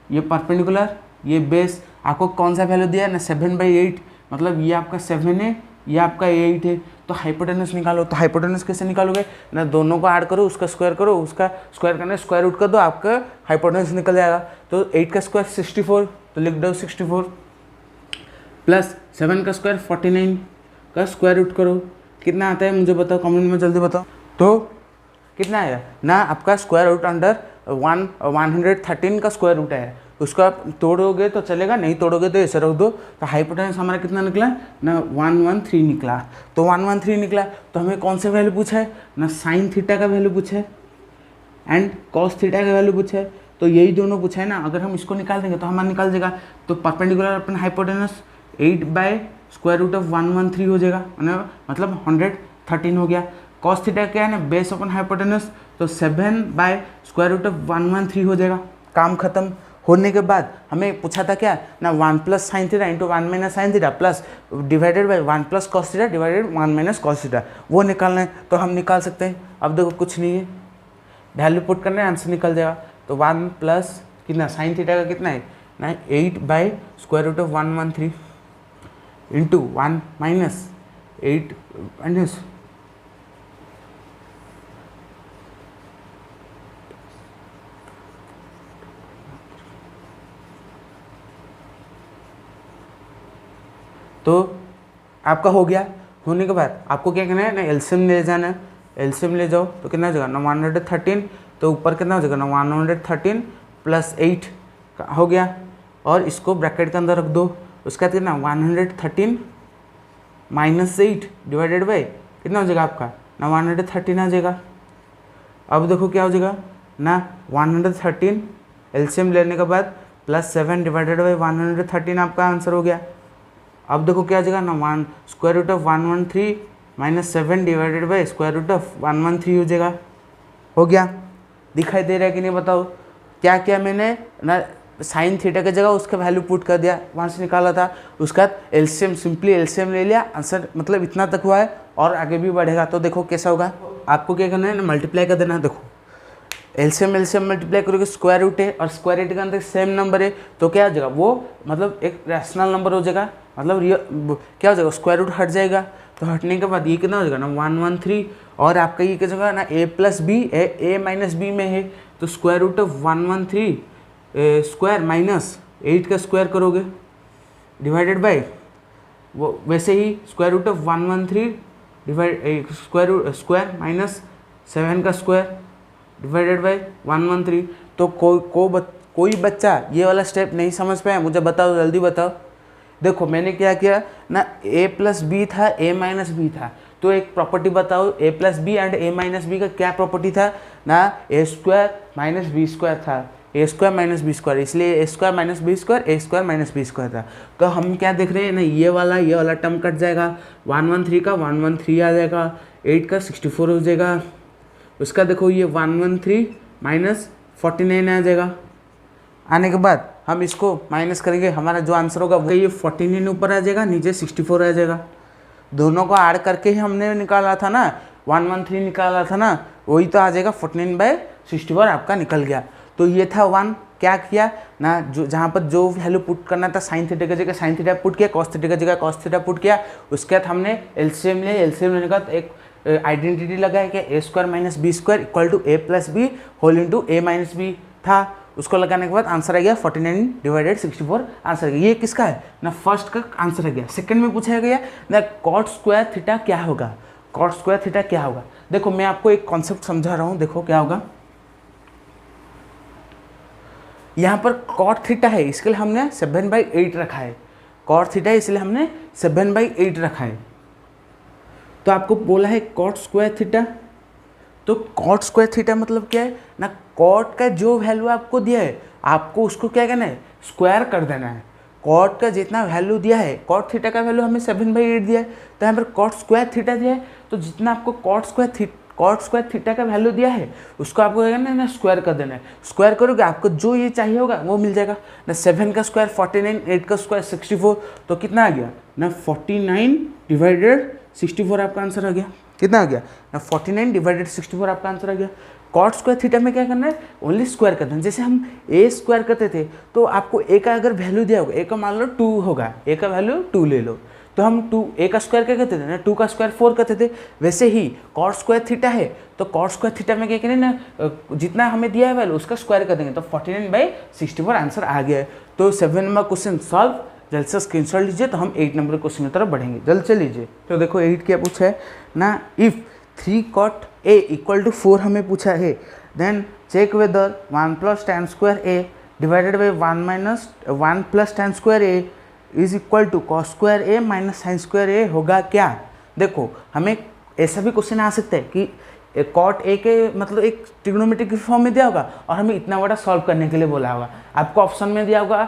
ये परपेंडिकुलर, ये बेस, आपको कौन सा वैल्यू दिया है ना 7/8, मतलब ये आपका 7 है, ये आपका 8 है। तो हाइपोटेन्यूज निकालो, तो हाइपोटेन्यूज कैसे निकालोगे ना, दोनों को ऐड करो, उसका स्क्वायर करो, उसका स्क्वायर करना स्क्वायर रूट कर दो, आपका हाइपोटेन्यूज निकल जाएगा। तो 8 का स्क्वायर 64, तो लिख दो 64 प्लस 7 का स्क्वायर 49 का स्क्वायर रूट करो, कितना आता है मुझे बताओ, कमेंट में जल्दी बताओ। तो कितना आया ना, आपका स्क्वायर रूट अंडर 113 का स्क्वायर रूट है, उसको आप तोड़ोगे तो चलेगा, नहीं तोड़ोगे तो ऐसे रख दो। तो हाइपोटेन्यूज हमारा कितना निकला ना 113 निकला। तो 113 निकला, तो हमें कौन सा वैल्यू पूछा है ना, साइन थीटा का वैल्यू पूछा है, एंड कॉस थीटा का वैल्यू पूछा है, तो यही दोनों पूछा है ना। अगर हम इसको निकाल देंगे तो हमारा निकाल जाएगा, तो परपेंडिकुलर अपन हाइपोटेनस 8/√113 हो जाएगा, मतलब 113 हो गया। कॉस थीटा क्या है ना, बेस अपन हाइपोटेनस, तो 7/√113 हो जाएगा। काम खत्म होने के बाद हमें पूछा था क्या ना, 1 + sin theta into 1 - sin theta plus divided by 1 + cos theta divided 1 - cos theta, वो निकालना है। तो हम निकाल सकते हैं। अब देखो कुछ नहीं है, वैल्यू पुट करना है, आंसर निकल जाएगा। तो 1 प्लस कितना sin थीटा का कितना है ना, 8/√113 इंटू 1 - 8 माइनस तो आपका हो गया। होने के बाद आपको क्या करना है ना, एलसीएम ले जाना है। एलसीएम ले जाओ तो कितना हो जाएगा ना, 113, तो ऊपर कितना हो जाएगा ना, 113 + 8 हो गया, और इसको ब्रैकेट के अंदर रख दो। उसका कितना 113 - 8 डिवाइडेड बाई कितना हो जाएगा आपका ना, 113 आ जाएगा। अब देखो क्या हो जाएगा ना, 113 एलसीएम लेने के बाद +7 डिवाइडेड बाई 113 आपका आंसर हो गया। अब देखो क्या आ जाएगा ना, √113 - 7 डिवाइडेड बाई √113 हो जाएगा। हो गया, दिखाई दे रहा है कि नहीं बताओ। क्या किया मैंने ना, साइन थीटा की जगह उसका वैल्यू पुट कर दिया, वहाँ से निकाला था। उसके बाद एलसीएम, सिंपली एलसीएम ले लिया, आंसर मतलब इतना तक हुआ है, और आगे भी बढ़ेगा। तो देखो कैसा होगा, आपको क्या करना है ना, मल्टीप्लाई कर देना। देखो एलसीएम मल्टीप्लाई करोगे, स्क्वायर रूट है, और स्क्वायर रूट के अंदर सेम नंबर है, तो क्या हो जाएगा वो, मतलब एक रैशनल नंबर हो जाएगा, मतलब क्या हो जाएगा, स्क्वायर रूट हट जाएगा। तो हटने के बाद ये कितना हो जाएगा ना, 113, और आपका ये क्या जगह ना, a + b है, a - b में है, तो √113 स्क्वायर माइनस 8 का स्क्वायर करोगे डिवाइडेड बाय वो, वैसे ही √113 डिवाइड स्क्वायर माइनस 7 का स्क्वायर डिवाइडेड बाय 113। तो कोई बच्चा ये वाला स्टेप नहीं समझ पाया, मुझे बताओ, जल्दी बताओ। देखो मैंने क्या किया ना, a + b था, a - b था, तो एक प्रॉपर्टी बताओ, a + b and a - b का क्या प्रॉपर्टी था ना, a² - b² था, a² - b², इसलिए a² - b², a² - b² था। तो हम क्या देख रहे हैं ना, ये वाला टर्म कट जाएगा, 113 का 113 आ जाएगा, 8 का 64 हो जाएगा। उसका देखो ये 113 - 49 आ जाएगा। आने के बाद हम इसको माइनस करेंगे, हमारा जो आंसर होगा वो ये 49 ऊपर आ जाएगा, नीचे 64 आ जाएगा। दोनों को ऐड करके ही हमने निकाला था ना, 113 निकाला था ना, वही तो आ जाएगा, 49/64 आपका निकल गया। तो ये था 1। क्या किया ना, जो जहाँ पर जो वैल्यू पुट करना था, साइन थीटा की जगह साइन थीटा पुट किया, कॉस थीटा की जगह कॉस थीटा पुट किया। उसके बाद हमने एलसीएम लिया, एलसीएम लेने का एक आइडेंटिटी लगाया कि a² - b² = a + b whole into a - b था। उसको लगाने के बाद आंसर आ गया 49/64 आंसर आ गया। ये किसका है ना, फर्स्ट का आंसर आ गया। सेकंड में पूछा गया ना, cot² थीटा क्या होगा, cot² थीटा क्या होगा। देखो मैं आपको एक कॉन्सेप्ट समझा रहा हूँ, देखो क्या होगा। यहाँ पर cot थीटा है, इसके लिए हमने 7/8 रखा है। cot थीटा इसलिए हमने 7/8 रखा है। तो आपको बोला है cot² थीटा, तो cot² थीटा मतलब क्या है ना, cot का जो वैल्यू आपको दिया है, आपको उसको क्या करना है, स्क्वायर कर देना है। cot का जितना वैल्यू दिया है, cot थीटा का वैल्यू हमें 7/8 दिया है, तो यहाँ पर cot² थीटा दिया है, तो जितना आपको cot² थीटा का वैल्यू दिया है, उसको आपको क्या करना है ना, स्क्वायर कर देना है। स्क्वायर करोगे आपको जो ये चाहिए होगा वो मिल जाएगा ना। 7 का स्क्वायर 49, 8 का स्क्वायर 64, तो कितना आ गया ना, 49/64 आपका आंसर आ गया। कितना आ गया ना, 49/64 आपका आंसर आ गया। cot² थीटा में क्या करना है, ओनली स्क्वायर करना है। जैसे हम a² करते थे, तो आपको a का अगर वैल्यू दिया होगा, a का मान लो 2 होगा, a का वैल्यू 2 ले लो, तो हम a का स्क्वायर क्या करते थे ना, 2 का स्क्वायर 4 करते थे। वैसे ही cot² थीटा है, तो cot² थीटा में क्या करें ना, जितना हमें दिया है वैल्यू उसका स्क्वायर कर देंगे, तो 49/64 आंसर आ गया है। तो 7 नंबर क्वेश्चन सॉल्व। जल्द से स्क्रीनशॉट लीजिए, तो हम 8 नंबर क्वेश्चन की तरफ बढ़ेंगे। जल्द से लीजिए। तो देखो 8 क्या पूछा है ना, इफ़ 3 cot a = 4 हमें पूछा है, then check whether 1 + tan² a divided by 1 + tan² a is equal to cos² a - sin² a होगा क्या। देखो हमें ऐसा भी क्वेश्चन आ सकता है कि एक कॉट ए के मतलब एक ट्रिग्नोमेट्रिक फॉर्म में दिया होगा और हमें इतना बड़ा सॉल्व करने के लिए बोला होगा। आपको ऑप्शन में दिया होगा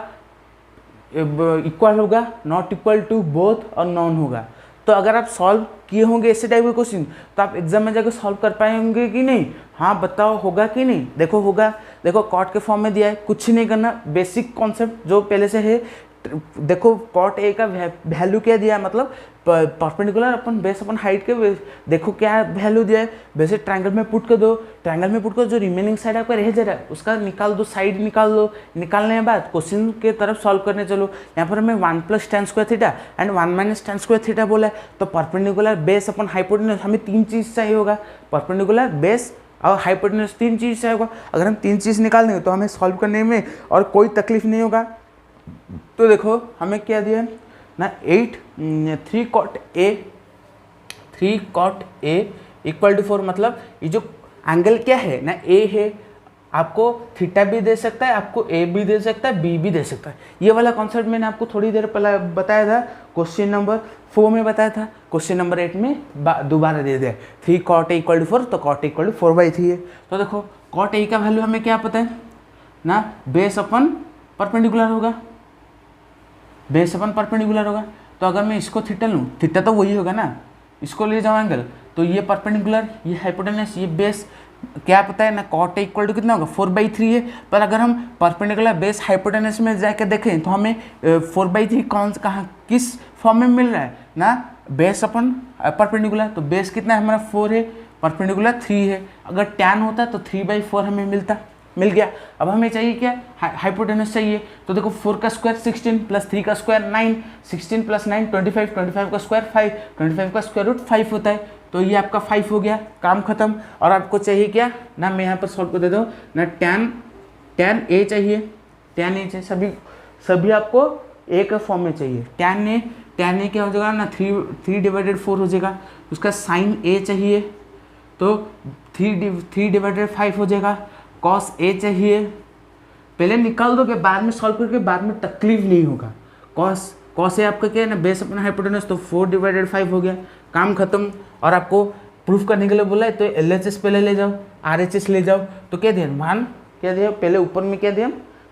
इक्वल होगा, नॉट इक्वल टू, बोथ और नॉन होगा। तो अगर आप सॉल्व किए होंगे ऐसे टाइप के क्वेश्चन तो आप एग्जाम में जाकर सॉल्व कर पाएंगे कि नहीं? हाँ बताओ, होगा कि नहीं? देखो होगा। देखो कॉट के फॉर्म में दिया है, कुछ नहीं करना, बेसिक कॉन्सेप्ट जो पहले से है। देखो कॉट ए का वैल्यू क्या दिया है, मतलब परपेंडिकुलर अपन बेस अपन हाइट के देखो क्या वैल्यू दिया है, वैसे ट्रायंगल में पुट कर दो। ट्रायंगल में पुट कर जो रिमेनिंग साइड आपका रह जा रहा है उसका निकाल दो, साइड निकाल दो। निकालने के बाद क्वेश्चन के तरफ सॉल्व करने चलो। यहाँ पर हमें 1 + tan square theta and 1 - tan square theta बोला है। तो परपेंडिकुलर बेस अपन हाइपोटेन्यूज, हमें 3 चीज़ चाहिए होगा, परपेंडिकुलर बेस और हाइपोटेन्यूज, 3 चीज़ चाहिए होगा। अगर हम 3 चीज़ निकाल देंगे तो हमें सॉल्व करने में और कोई तकलीफ नहीं होगा। तो देखो हमें क्या दिया है ना, 3 cot A = 4, मतलब ये जो एंगल क्या है ना, ए है, आपको थीटा भी दे सकता है, आपको ए भी दे सकता है, बी भी दे सकता है। ये वाला कॉन्सेप्ट मैंने आपको थोड़ी देर पहले बताया था, क्वेश्चन नंबर 4 में बताया था, क्वेश्चन नंबर 8 में दोबारा दे दिया। 3 cot A = 4, तो cot A = 4/3 है। तो देखो cot A का वैल्यू हमें क्या पता है ना, बेस अपन परपेंडिकुलर होगा, बेस अपन परपेंडिकुलर होगा। तो अगर मैं इसको थीटा लूँ, थीटा तो वही होगा ना, इसको ले जाओ एंगल, तो ये परपेंडिकुलर, ये हाइपोटेनस, ये बेस, क्या पता है ना, cot A = कितना होगा, 4/3 है। पर अगर हम परपेंडिकुलर बेस हाइपोटेनस में जाकर देखें तो हमें 4/3 कौन कहाँ किस फॉर्म में मिल रहा है ना, बेस अपन परपेंडिकुलर, तो बेस कितना है हमारा 4 है, परपेंडिकुलर 3 है। अगर tan होता तो 3/4 हमें मिल गया। अब हमें चाहिए क्या, हाइपोटेनस चाहिए। तो देखो 4 का स्क्वायर 16 + 3 का स्क्वायर 9, 16 + 9 25, 25 का स्क्वायर 5, 25 का स्क्वायर रूट 5 होता है। तो ये आपका 5 हो गया, काम खत्म। और आपको चाहिए क्या ना, मैं यहाँ पर सॉल्व कर देता हूँ ना, tan A चाहिए, सभी आपको ए के फॉर्म में चाहिए। tan A क्या हो जाएगा ना, 3/4 हो जाएगा। उसका sin A चाहिए तो 3/5 हो जाएगा। cos A चाहिए, पहले निकाल दोगे, बाद में सॉल्व करके बाद में तकलीफ नहीं होगा। cos A आपका क्या है ना, बेस अपना हाइपोटेनस, तो 4/5 हो गया, काम खत्म। और आपको प्रूफ करने के लिए बोला है तो LHS पहले ले जाओ, RHS ले जाओ। तो क्या दिया 1, क्या दिया पहले ऊपर में क्या दिया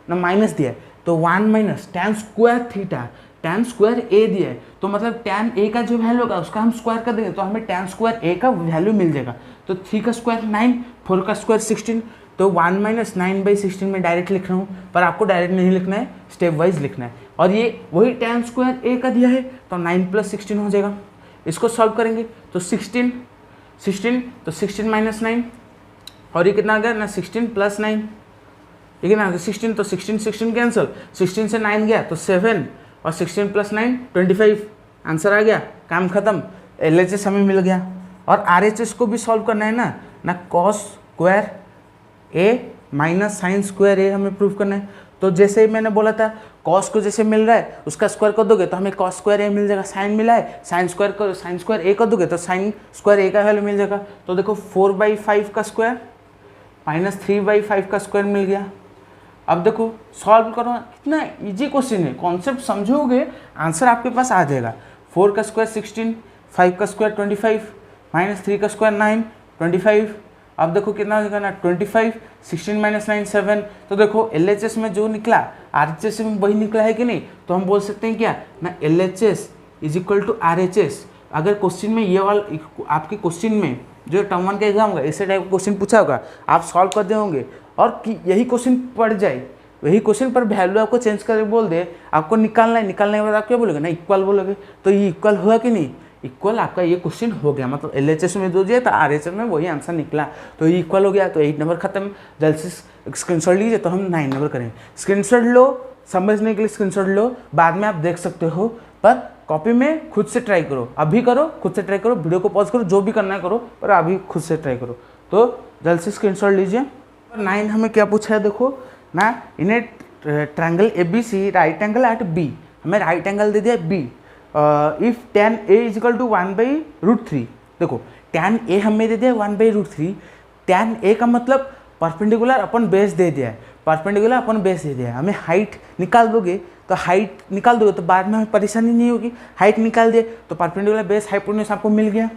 ना, माइनस दिया, तो 1 - tan square theta, tan square A दिया है। तो मतलब tan A का जो वैल्यू होगा उसका हम स्क्वायर कर देंगे तो हमें tan स्क्वायर A का वैल्यू मिल जाएगा। तो 3 का स्क्वायर 9, 4 का स्क्वायर 16, तो 1 - 9/16 में डायरेक्ट लिख रहा हूँ, पर आपको डायरेक्ट नहीं लिखना है, स्टेप वाइज लिखना है। और ये वही tan स्क्वायर A का दिया है, तो 9 + 16 हो जाएगा। इसको सॉल्व करेंगे तो 16 तो 16 - 9, और ये कितना आ गया ना, 16 + 9, ये कितना आ गया 16, तो 16 कैंसिल, 16 से 9 गया तो 7, और 16 + 9 25, आंसर आ गया, काम खत्म। LHS हमें मिल गया। और RHS को भी सॉल्व करना है ना cos square A - sin square A हमें प्रूव करना है। तो जैसे ही मैंने बोला था, cos को जैसे मिल रहा है उसका स्क्वायर कर दोगे तो हमें cos स्क्वायर A मिल जाएगा। sin मिला है, sin स्क्वायर A कर दोगे तो sin स्क्वायर A का वैल्यू मिल जाएगा। तो देखो 4/5 का स्क्वायर - 3/5 का स्क्वायर मिल गया। अब देखो सॉल्व करो, कितना इजी क्वेश्चन है, कॉन्सेप्ट समझोगे आंसर आपके पास आ जाएगा। 4 का स्क्वायर 16, 5 का स्क्वायर 25, -3 का स्क्वायर 9, 25। अब देखो कितना हो जाएगा ना, 25, 16 - 9 7। तो देखो LHS में जो निकला RHS में वही निकला है कि नहीं, तो हम बोल सकते हैं क्या ना, LHS = RHS। अगर क्वेश्चन में ये वाला आपके क्वेश्चन में जो टर्म 1 का एग्जाम होगा ऐसे टाइप का क्वेश्चन पूछा होगा, आप सॉल्व कर दे होंगे, और कि यही क्वेश्चन पड़ जाए, वही क्वेश्चन पर वैल्यू आपको चेंज करके बोल दे, आपको निकालना है, निकालने के बाद आप क्या बोलोगे ना, इक्वल बोलोगे। तो ये इक्वल हुआ कि नहीं, इक्वल आपका ये क्वेश्चन हो गया, मतलब LHS में जो दिया था RHS में वही आंसर निकला, तो ये इक्वल हो गया। तो 8 नंबर खत्म। जल्द से स्क्रीनशॉट लीजिए, तो हम 9 नंबर करेंगे। स्क्रीनशॉट लो, समझने के लिए स्क्रीनशॉट लो, बाद में आप देख सकते हो, पर कॉपी में खुद से ट्राई करो, अभी करो, खुद से ट्राई करो, वीडियो को पॉज करो, जो भी करना है करो, पर अभी खुद से ट्राई करो। तो जल्द से स्क्रीनशॉट लीजिए। 9 हमें क्या पूछा है, देखो ना, in triangle ABC right angle at B, हमें राइट एंगल दे दिया B। इफ tan A = 1/√3, देखो tan A हमें दे दिया 1/√3। tan A का मतलब परपेंडिकुलर अपन बेस दे दिया है, परपेंडिकुलर अपन बेस दे दिया है। हमें हाइट निकाल दोगे तो बाद में हमें परेशानी नहीं होगी। हाइट निकाल दिए तो परपेंडिकुलर बेस हाइपोटेन्यूज आपको मिल गया,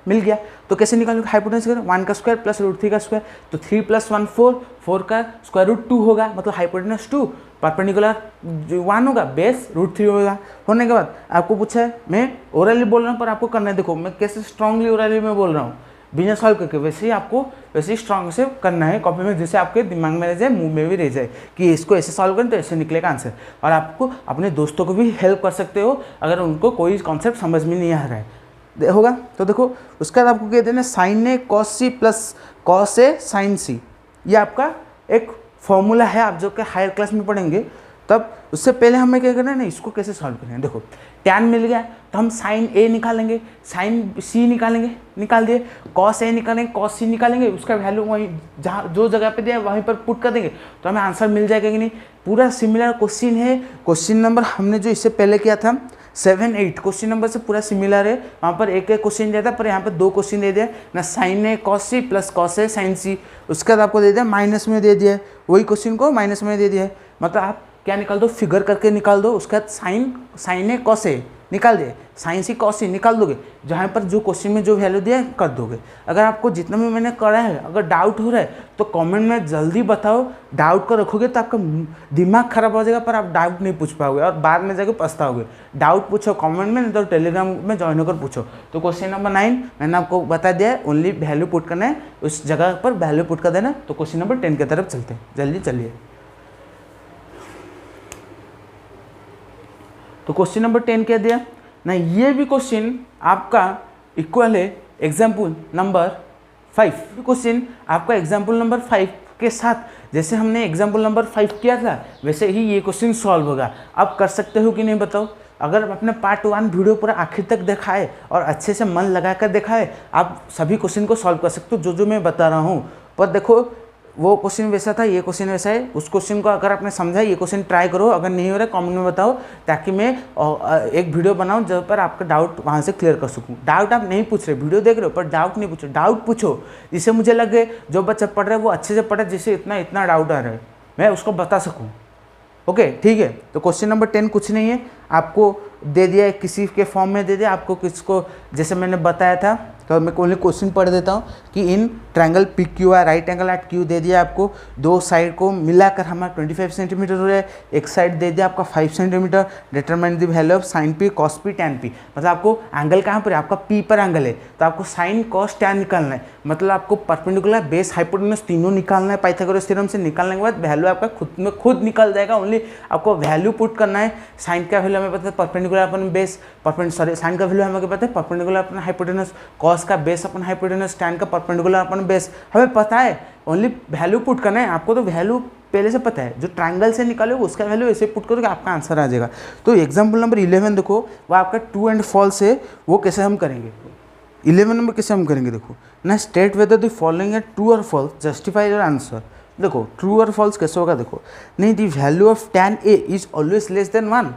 मिल गया। तो कैसे निकालोगे हाइपोटेनस का 1 का स्क्वायर प्लस √3 का स्क्वायर, तो 3 + 1 4, 4 का स्क्वायर रूट 2 होगा, मतलब हाइपोटेनस 2, परपेंडिकुलर जो 1 होगा, बेस √3 होगा। होने के बाद आपको पूछा है, मैं ओरली बोल रहा हूँ पर आपको करना है, देखो मैं कैसे स्ट्रांगली ओरली में बोल रहा हूँ, बिना सॉल्व करके, वैसे ही आपको वैसे ही स्ट्रांग से करना है कॉपी में, जैसे आपके दिमाग में रह जाए, मुंह में भी रह जाए कि इसको ऐसे सॉल्व करें तो ऐसे निकलेगा आंसर। और आपको अपने दोस्तों को भी हेल्प कर सकते हो अगर उनको कोई कॉन्सेप्ट समझ में नहीं आ रहा है होगा। तो देखो उसके बाद आपको कह देना sign A cos C plus cos A sign सी, ये आपका एक फॉर्मूला है, आप जो कि हायर क्लास में पढ़ेंगे। तब उससे पहले हमें क्या करना है ना, इसको कैसे सॉल्व करेंगे। देखो टैन मिल गया तो हम साइन ए निकालेंगे, साइन सी निकालेंगे, निकाल दिए, कॉस ए निकालेंगे, कॉस सी निकालेंगे, उसका वैल्यू वहीं जहाँ जो जगह पे दिया वहीं पर पुट कर देंगे तो हमें आंसर मिल जाएगा कि नहीं। पूरा सिमिलर क्वेश्चन है, क्वेश्चन नंबर हमने जो इससे पहले किया था 7 8 क्वेश्चन नंबर से पूरा सिमिलर है। वहाँ पर एक एक क्वेश्चन दिया था, पर यहाँ पर 2 क्वेश्चन दे दिया ना, sine A cos C plus cos A sign सी, उसके बाद आपको दे दिया माइनस में दे दिया है, वही क्वेश्चन को माइनस में दे दिया है। मतलब आप क्या निकाल दो, फिगर करके निकाल दो, उसके बाद साइन ए कॉस ए निकाल दिए, साइन सी कॉस सी निकाल दोगे, जहाँ पर जो क्वेश्चन में जो वैल्यू दिया है कर दोगे। अगर आपको जितना भी मैंने करा है अगर डाउट हो रहा है तो कमेंट में जल्दी बताओ। डाउट को रखोगे तो आपका दिमाग खराब हो जाएगा, पर आप डाउट नहीं पूछ पाओगे और बाद में जाकर पछताओगे। डाउट पूछो कमेंट में, नहीं तो टेलीग्राम में ज्वाइन होकर पूछो। तो क्वेश्चन नंबर 9 मैंने आपको बता दिया है, ओनली वैल्यू पुट करना है, उस जगह पर वैल्यू पुट कर देना। तो क्वेश्चन नंबर 10 की तरफ चलते हैं, जल्दी चलिए। तो क्वेश्चन नंबर 10 क्या दिया ना, ये भी क्वेश्चन आपका इक्वल है एग्जाम्पल नंबर 5। क्वेश्चन आपका एग्जाम्पल नंबर 5 के साथ जैसे हमने एग्जाम्पल नंबर 5 किया था वैसे ही ये क्वेश्चन सॉल्व होगा। आप कर सकते हो कि नहीं बताओ। अगर आपने पार्ट 1 वीडियो पूरा आखिर तक देखा है और अच्छे से मन लगा कर देखा है, आप सभी क्वेश्चन को सॉल्व कर सकते हो जो मैं बता रहा हूँ। पर देखो वो क्वेश्चन वैसा था, ये क्वेश्चन वैसा है। उस क्वेश्चन को अगर आपने समझा, ये क्वेश्चन ट्राई करो, अगर नहीं हो रहा है कमेंट में बताओ, ताकि मैं एक वीडियो बनाऊं जहाँ पर आपका डाउट वहाँ से क्लियर कर सकूं। डाउट आप नहीं पूछ रहे, वीडियो देख रहे हो पर डाउट नहीं पूछो, डाउट पूछो जिससे मुझे लगे जो बच्चा पढ़ रहा है वो अच्छे से पढ़े, जिससे इतना डाउट आ रहा है मैं उसको बता सकूँ। ओके ठीक है। तो क्वेश्चन नंबर 10 कुछ नहीं है, आपको दे दिया है, किसी के फॉर्म में दे दिया आपको, किसको जैसे मैंने बताया था। तो मैं ओनली क्वेश्चन पढ़ देता हूँ कि in triangle P Q R right angle at Q दे दिया आपको, दो साइड को मिलाकर हमारा 25 सेंटीमीटर हो रहा है, एक साइड दे दिया आपका 5 centimetre. Determine the value of sine P cos P tan P, मतलब आपको एंगल कहाँ पर है, आपका पी पर एंगल है तो आपको साइन कॉस टैन निकालना है। मतलब आपको परपेंडिकुलर बेस हाइपोटेनस तीनों निकालना है पाइथागोरस थ्योरम से। निकालने के बाद वैल्यू आपका खुद निकल जाएगा, ओनली आपको वैल्यू पुट करना है। साइन का वैल्यू हमें पता है परपेंडिकुलर अपन बेस, साइन का वैल्यू हमें पता है परपेंडिकुलर अपन हाइपोटेनस, कॉस का बेस अपन हाइपोटेनस, टैन का परपेंडिकुलर अपन बेस हमें पता है, ओनली वैल्यू पुट करना है आपको। तो वैल्यू पहले से पता है, जो ट्रायंगल से निकालोगे उसका वैल्यू ऐसे पुट करोगे आपका आंसर आ जाएगा। तो एग्जाम्पल नंबर 11 देखो, वो आपका ट्रू एंड फॉल्स है, वो कैसे हम करेंगे 11 नंबर कैसे हम करेंगे देखो ना, स्टेट वेदर द फॉलोइंग है ट्रू और फॉल्स, जस्टिफाई योर आंसर। देखो ट्रू और फॉल्स कैसे होगा, देखो नहीं, the value of tan A is always less than 1।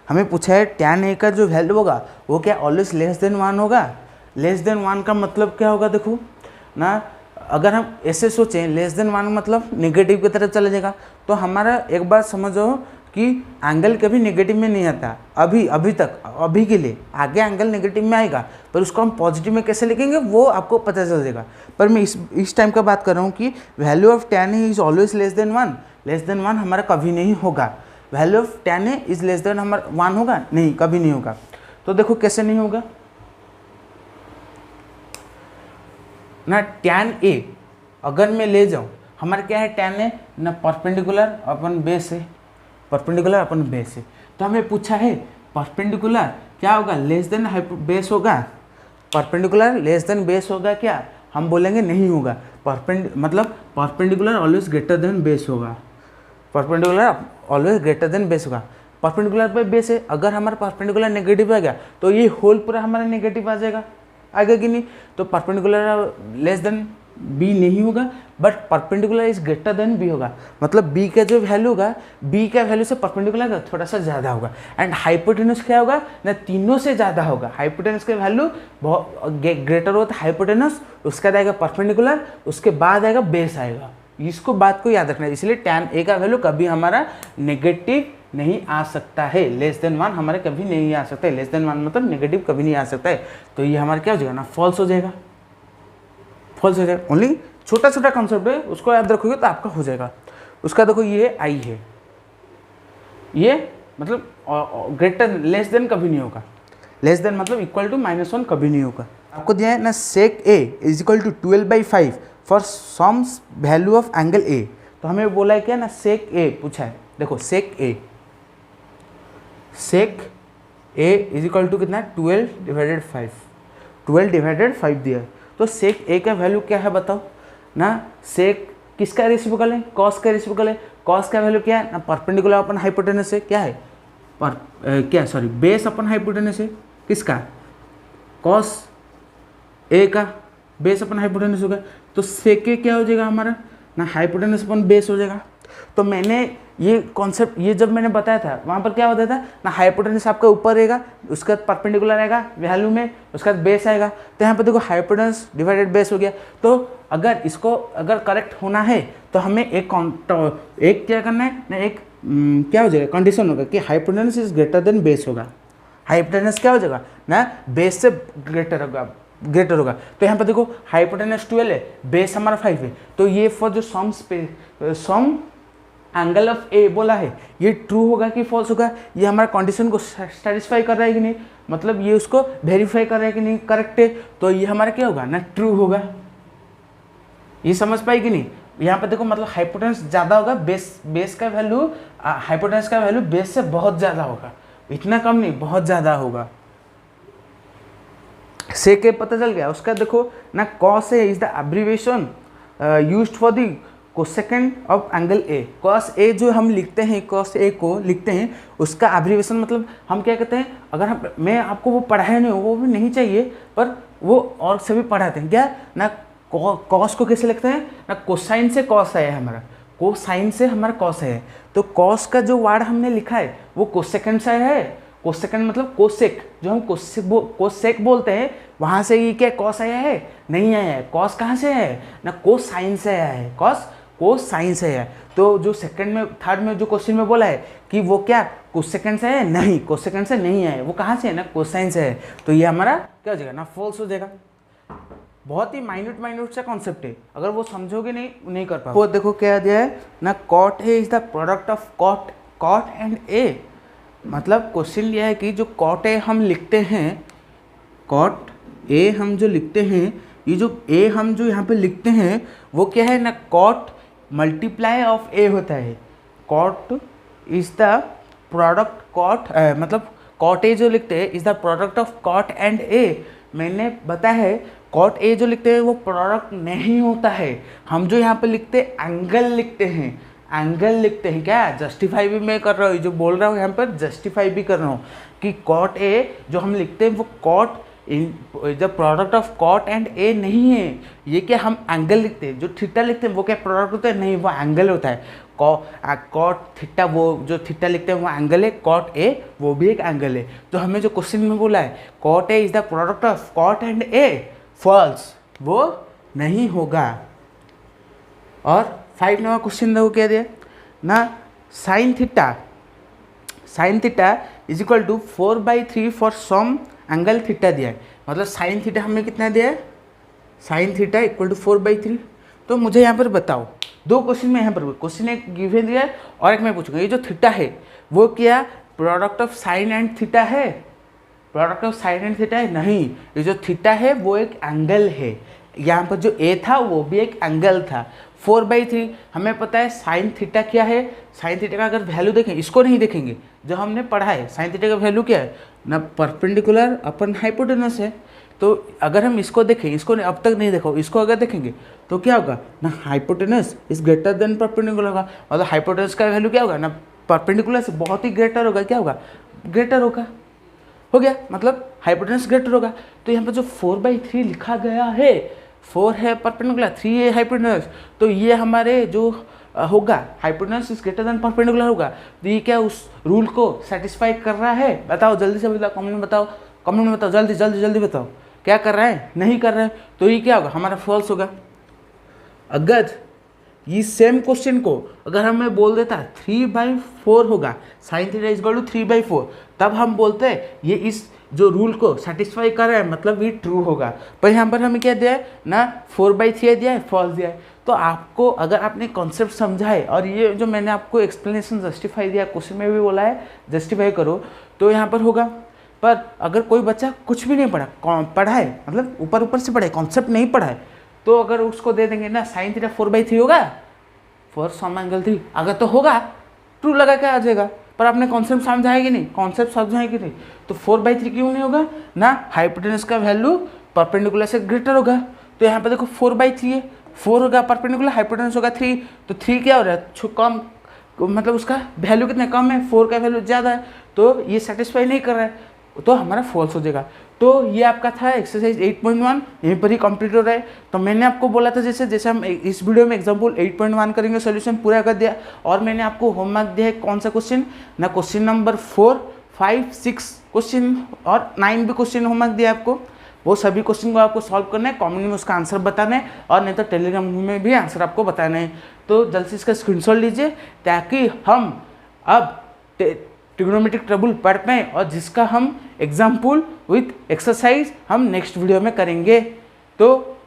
हमें पूछा है टैन ए का जो वैल्यू होगा वो क्या ऑलवेज लेस देन 1 होगा। लेस देन 1 का मतलब क्या होगा देखो ना, अगर हम ऐसे सोचें लेस देन 1 मतलब नेगेटिव की तरफ चला जाएगा, तो हमारा एक बात समझो कि एंगल कभी नेगेटिव में नहीं आता, अभी तक, अभी के लिए। आगे एंगल नेगेटिव में आएगा पर उसको हम पॉजिटिव में कैसे लिखेंगे वो आपको पता चल जाएगा। पर मैं इस टाइम का बात कर रहा हूँ कि value of tan A is always less than 1। Less than 1 हमारा कभी नहीं होगा। Value of tan A is less than हमारा 1 होगा, नहीं कभी नहीं होगा। तो देखो कैसे नहीं होगा ना, टैन ए अगर मैं ले जाऊँ, हमारा क्या है टैन ए ना, परपेंडिकुलर अपन बेस है, परपेंडिकुलर अपन बेस है। तो हमें पूछा है परपेंडिकुलर क्या होगा, लेस देन बेस होगा, परपेंडिकुलर लेस देन बेस होगा क्या, हम बोलेंगे नहीं होगा। मतलब perpendicular always greater than base होगा, perpendicular always greater than base होगा। परपेंडिकुलर पे बेस है, अगर हमारा परपेंडिकुलर नेगेटिव आ गया तो ये होल पूरा हमारा नेगेटिव आ जाएगा, आएगा कि नहीं। तो परपेंडिकुलर लेस देन बी नहीं होगा, but perpendicular is greater than B होगा। मतलब बी का जो वैल्यू होगा, बी का वैल्यू से परपेंडिकुलर का थोड़ा सा ज़्यादा होगा। एंड हाइपोटेनस क्या होगा ना, तीनों से ज़्यादा होगा। हाइपोटेनस का वैल्यू बहुत ग्रेटर होता है हाइपोटेनस, उसके बाद आएगा परपेंडिकुलर, उसके बाद आएगा बेस आएगा। इसको बात को याद रखना है, इसलिए tan a का वैल्यू कभी हमारा नेगेटिव नहीं आ सकता है, लेस देन 1 हमारे कभी नहीं आ सकता है, लेस देन 1 मतलब नेगेटिव कभी नहीं आ सकता है। तो ये हमारा क्या हो जाएगा ना, फॉल्स हो जाएगा, फॉल्स हो जाएगा। ओनली छोटा छोटा कॉन्सेप्ट है, उसको याद रखोगे तो आपका हो जाएगा। उसका देखो ये आई है, ये मतलब ग्रेटर लेस देन कभी नहीं होगा, लेस देन मतलब इक्वल टू -1 कभी नहीं होगा। आपको दिया है ना sec A is equal to 12/5 for some value of angle A. तो हमें बोला है क्या ना, सेक ए पूछा है, देखो सेक ए इज इक्वल टू कितना, 12/5, 12/5 दिया है। तो सेक ए का वैल्यू क्या है बताओ ना, सेक किसका रेसिप्रोकल है, कॉस का रेसिप्रोकल है। कॉस का वैल्यू क्या है ना, परपेंडिकुलर अपन हाइपोटेनस है, क्या है बेस अपन हाइपोटेनस है, किसका, कॉस ए का बेस अपन हाइपोटेनस होगा। तो सेक ए क्या हो जाएगा हमारा ना, हाइपोटेनस अपन बेस हो जाएगा। तो मैंने ये कॉन्सेप्ट ये जब मैंने बताया था वहाँ पर क्या बताया था ना, हाइपोटेनस आपका ऊपर रहेगा, उसके बाद परपेंडिकुलर आएगा वैल्यू में, उसके बाद बेस आएगा। तो यहाँ पर देखो हाइपोटेनस डिवाइडेड बेस हो गया। तो अगर इसको अगर करेक्ट होना है तो हमें एक क्या करना है ना, एक क्या हो जाएगा, कंडीशन होगा कि hypotenuse is greater than base होगा। हाइपोटेनस क्या हो जाएगा ना, बेस से ग्रेटर होगा। तो यहाँ पर देखो हाइपोटेनस 12 है, बेस हमारा 5 है। तो ये फॉर जो सम एंगल ऑफ ए बोला है, ये ट्रू होगा कि फॉल्स होगा, ये हमारा कंडीशन को सेटिस्फाई कर रहा है कि नहीं, मतलब ये उसको वेरीफाई कर रहा है कि नहीं करेक्ट है। तो ये हमारा क्या होगा ना, ट्रू होगा। ये समझ पाई कि नहीं। यहाँ पे देखो मतलब हाइपोटेनस ज़्यादा होगा, बेस का वैल्यू, हाइपोटेनस का वैल्यू बेस से बहुत ज़्यादा होगा, इतना कम नहीं, बहुत ज़्यादा होगा। से के पता चल गया। उसका देखो ना, cos A is the abbreviation used for the cosecant of angle A. Cos A जो हम लिखते हैं, कॉस ए को लिखते हैं, उसका अब्रीविएशन मतलब हम क्या कहते हैं, अगर हम मैं आपको वो पढ़ाया नहीं, वो भी नहीं चाहिए, पर वो और सभी पढ़ाते हैं क्या ना, कॉस को कैसे लिखते हैं ना, कोसाइन से कॉस आया है हमारा, कोसाइन से हमारा कॉस है। तो कॉस का जो वर्ड हमने लिखा है वो कोसेकेंड से आया है। कोसेकेंड मतलब कोसेक, जो हम कोसेक बोलते हैं, वहाँ से ये क्या कॉस आया है, नहीं आया है। कॉस कहाँ से आया है ना, कोसाइन से आया है, कोसाइन से आया है। तो जो सेकंड में थर्ड में जो क्वेश्चन में बोला है कि वो क्या कोसेकेंड से है, नहीं, कोसेकेंड से नहीं आया, वो कहाँ से है ना, कोसाइन से है। तो ये हमारा क्या हो जाएगा ना, फॉल्स हो जाएगा। बहुत ही माइन्यूट सा कॉन्सेप्ट है, अगर वो समझोगे नहीं कर पाओगे। वो देखो क्या दिया है ना, cot A is the product of cot and A. मतलब क्वेश्चन लिया है कि जो कॉट ए हम लिखते हैं, कॉट ए हम जो लिखते हैं, ये जो ए हम जो यहाँ पे लिखते हैं वो क्या है ना, कॉट मल्टीप्लाई ऑफ ए होता है। कॉट इज द प्रोडक्ट मतलब कॉट ए जो लिखते हैं is the product of cot and A. मैंने बताया है कॉट ए जो लिखते हैं वो प्रोडक्ट नहीं होता है। हम जो यहाँ पे लिखते हैं एंगल लिखते हैं, एंगल लिखते हैं। क्या जस्टिफाई भी मैं कर रहा हूँ, जो बोल रहा हूँ यहाँ पर जस्टिफाई भी कर रहा हूँ कि कॉट ए जो हम लिखते हैं वो cot the product of cot and A नहीं है। ये क्या हम एंगल लिखते हैं, जो थीटा लिखते हैं वो क्या प्रोडक्ट होता है, नहीं, वो एंगल होता है। कॉट थीटा, वो जो थीटा लिखते हैं वो एंगल है, कॉट ए वो भी एक एंगल है। तो हमें जो क्वेश्चन में बोला है cot A is the product of cot and A, false, वो नहीं होगा। और 5 नंबर क्वेश्चन देखो क्या दिया ना, sine theta is equal to 4/3 for some angle theta दिया है। मतलब साइन थीटा हमें कितना दिया है, साइन थीटा इक्वल टू 4/3। तो मुझे यहाँ पर बताओ, दो क्वेश्चन में यहाँ पर क्वेश्चन एक गिवन दिया है और एक मैं पूछूंगा, ये जो थीटा है वो क्या product of sine and theta है, product of sine and theta है, नहीं, ये जो थीटा है वो एक एंगल है। यहाँ पर जो ए था वो भी एक एंगल था। 4/3 हमें पता है साइन थीटा क्या है। साइन थीटा का अगर वैल्यू देखें, इसको नहीं देखेंगे, जो हमने पढ़ा है साइन थीटा का वैल्यू क्या है ना, परपेंडिकुलर अपन हाइपोटेनस है। तो अगर हम इसको देखें, इसको अब तक नहीं देखो, इसको अगर देखेंगे तो क्या होगा ना, hypotenuse is greater then perpendicular होगा। मतलब हाइपोटेनस का वैल्यू क्या होगा ना, परपेंडिकुलर से बहुत ही ग्रेटर होगा, क्या होगा, ग्रेटर होगा, हो गया, मतलब हाइपोटेनस ग्रेटर होगा। तो यहाँ पर जो 4/3 लिखा गया है, 4 है परपेंडिकुलर, 3 है हाइपोटेनस, तो ये हमारे जो होगा hypotenuse is greater then perpendicular होगा। तो ये क्या उस रूल को सेटिस्फाई कर रहा है, बताओ जल्दी से बताओ, कमेंट में बताओ, जल्दी बताओ, क्या कर रहा है, नहीं कर रहा है। तो ये क्या होगा, हमारा फॉल्स होगा। अगर ये सेम क्वेश्चन को अगर हमें बोल देता 3/4 होगा, sine theta is equal to 3/4, तब हम बोलते हैं ये इस जो रूल को सेटिस्फाई कर रहा है, मतलब ये ट्रू होगा। पर यहाँ पर हमें क्या दिया है ना, 4/3 दिया है, फॉल्स दिया है। तो आपको अगर आपने कॉन्सेप्ट समझा है और ये जो मैंने आपको एक्सप्लेनेशन जस्टिफाई दिया, क्वेश्चन में भी बोला है जस्टिफाई करो, तो यहाँ पर होगा। पर अगर कोई बच्चा कुछ भी नहीं पढ़ा है, मतलब ऊपर ऊपर से पढ़े, कॉन्सेप्ट नहीं पढ़ा है, तो अगर उसको दे देंगे ना साइन थीटा 4/3 होगा, फॉर सम एंगल 3, अगर तो होगा ट्रू लगा के आ जाएगा। पर आपने कॉन्सेप्ट समझाया कि नहीं, कॉन्सेप्ट समझाया कि नहीं, तो 4/3 क्यों नहीं होगा ना, हाइपोटेनस का वैल्यू परपेंडिकुलर से ग्रेटर होगा। तो यहाँ पे देखो 4/3 है, 4 होगा परपेंडिकुलर, हाइपोटेनस होगा 3, तो 3 क्या हो रहा है, कम, मतलब उसका वैल्यू कितना कम है, 4 का वैल्यू ज़्यादा है, तो ये सेटिस्फाई नहीं कर रहा है, तो हमारा फॉल्स हो जाएगा। तो ये आपका था एक्सरसाइज 8.1, यहीं पर ही कंप्लीट हो रहा है। तो मैंने आपको बोला था जैसे हम इस वीडियो में एग्जांपल 8.1 करेंगे, सॉल्यूशन पूरा कर दिया, और मैंने आपको होमवर्क दिया है कौन सा क्वेश्चन ना, क्वेश्चन नंबर 4, 5, 6 क्वेश्चन और 9 भी क्वेश्चन होमवर्क दिया आपको। वो सभी क्वेश्चन को आपको सॉल्व करना है, कमेंट में उसका आंसर बताना है, और नहीं तो टेलीग्राम में भी आंसर आपको बताना है। तो जल्द से इसका स्क्रीनशॉट लीजिए, ताकि हम अब ट्रिग्नोमेट्रिक टेबल पढ़ पाएँ, और जिसका हम एग्जाम्पल विथ एक्सरसाइज हम नेक्स्ट वीडियो में करेंगे। तो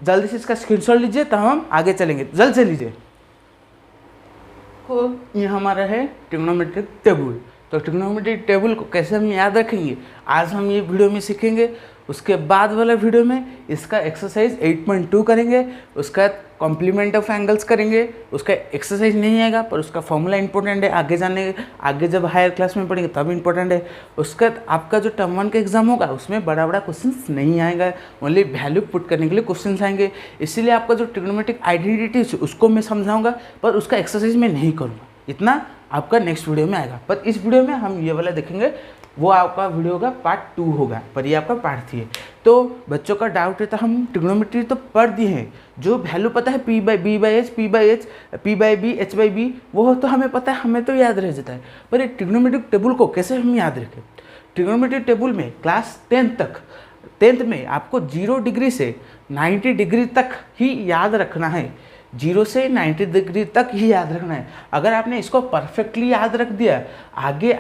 जल्दी से इसका स्क्रीनशॉट लीजिए, तो हम आगे चलेंगे, जल्द से लीजिए। तो ये हमारा है ट्रिग्नोमेट्रिक टेबल। तो ट्रिग्नोमेट्रिक टेबल को कैसे हम याद रखेंगे, आज हम ये वीडियो में सीखेंगे। उसके बाद वाला वीडियो में इसका एक्सरसाइज 8.2 करेंके, उसका कॉम्प्लीमेंट ऑफ एंगल्स करेंगे। उसका एक्सरसाइज नहीं आएगा, पर उसका फॉर्मूला इंपॉर्टेंट है, आगे जब हायर क्लास में पढ़ेंगे तब इंपॉर्टेंट है। उसका आपका जो टर्म 1 का एग्जाम होगा उसमें बड़ा बड़ा क्वेश्चन नहीं आएगा, ओनली वैल्यू पुट करने के लिए क्वेश्चन आएंगे। इसीलिए आपका जो ट्रिग्नोमेट्रिक आइडेंटिटी उसको मैं समझाऊंगा, पर उसका एक्सरसाइज मैं नहीं करूँगा, इतना आपका नेक्स्ट वीडियो में आएगा। पर इस वीडियो में हम ये वाला देखेंगे, वो आपका वीडियो होगा पार्ट 2 होगा, पर ये आपका पार्ट 3 है। तो बच्चों का डाउट रहता है, हम ट्रिग्नोमेट्री तो पढ़ दिए हैं, जो वैल्यू पता है P/B/H, P/B, H/B, वो तो हमें पता है, हमें तो याद रह जाता है। पर ये ट्रिग्नोमेट्रिक टेबल को कैसे हम याद रखें। ट्रिग्नोमेट्रिक टेबल में क्लास 10th में आपको 0 डिग्री से 90 डिग्री तक ही याद रखना है, 0 से 90 डिग्री तक ही याद रखना है। अगर आपने इसको परफेक्टली याद रख दिया, आगे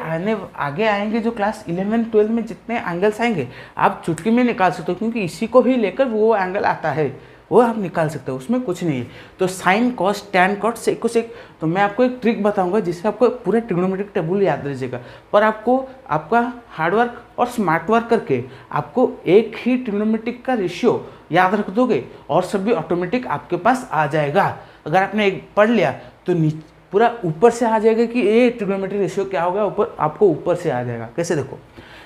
आएंगे जो क्लास 11, 12 में जितने एंगल्स आएंगे आप चुटकी में निकाल सकते हो, क्योंकि इसी को ही लेकर वो एंगल आता है, वो आप निकाल सकते हो, उसमें कुछ नहीं है। तो साइन, कॉस, टैन, कॉट, सेक को सेक, तो मैं आपको एक ट्रिक बताऊंगा जिससे आपको पूरा ट्रिग्नोमेट्रिक टेबल याद रह जाएगा। पर आपको आपका हार्डवर्क और स्मार्ट वर्क करके आपको एक ही ट्रिग्नोमेट्रिक का रेशियो याद रख दोगे और सभी ऑटोमेटिक आपके पास आ जाएगा। अगर आपने एक पढ़ लिया तो पूरा ऊपर से आ जाएगा कि ये ट्रिग्नोमेट्रिक रेशियो क्या होगा, आपको ऊपर से आ जाएगा। कैसे, देखो,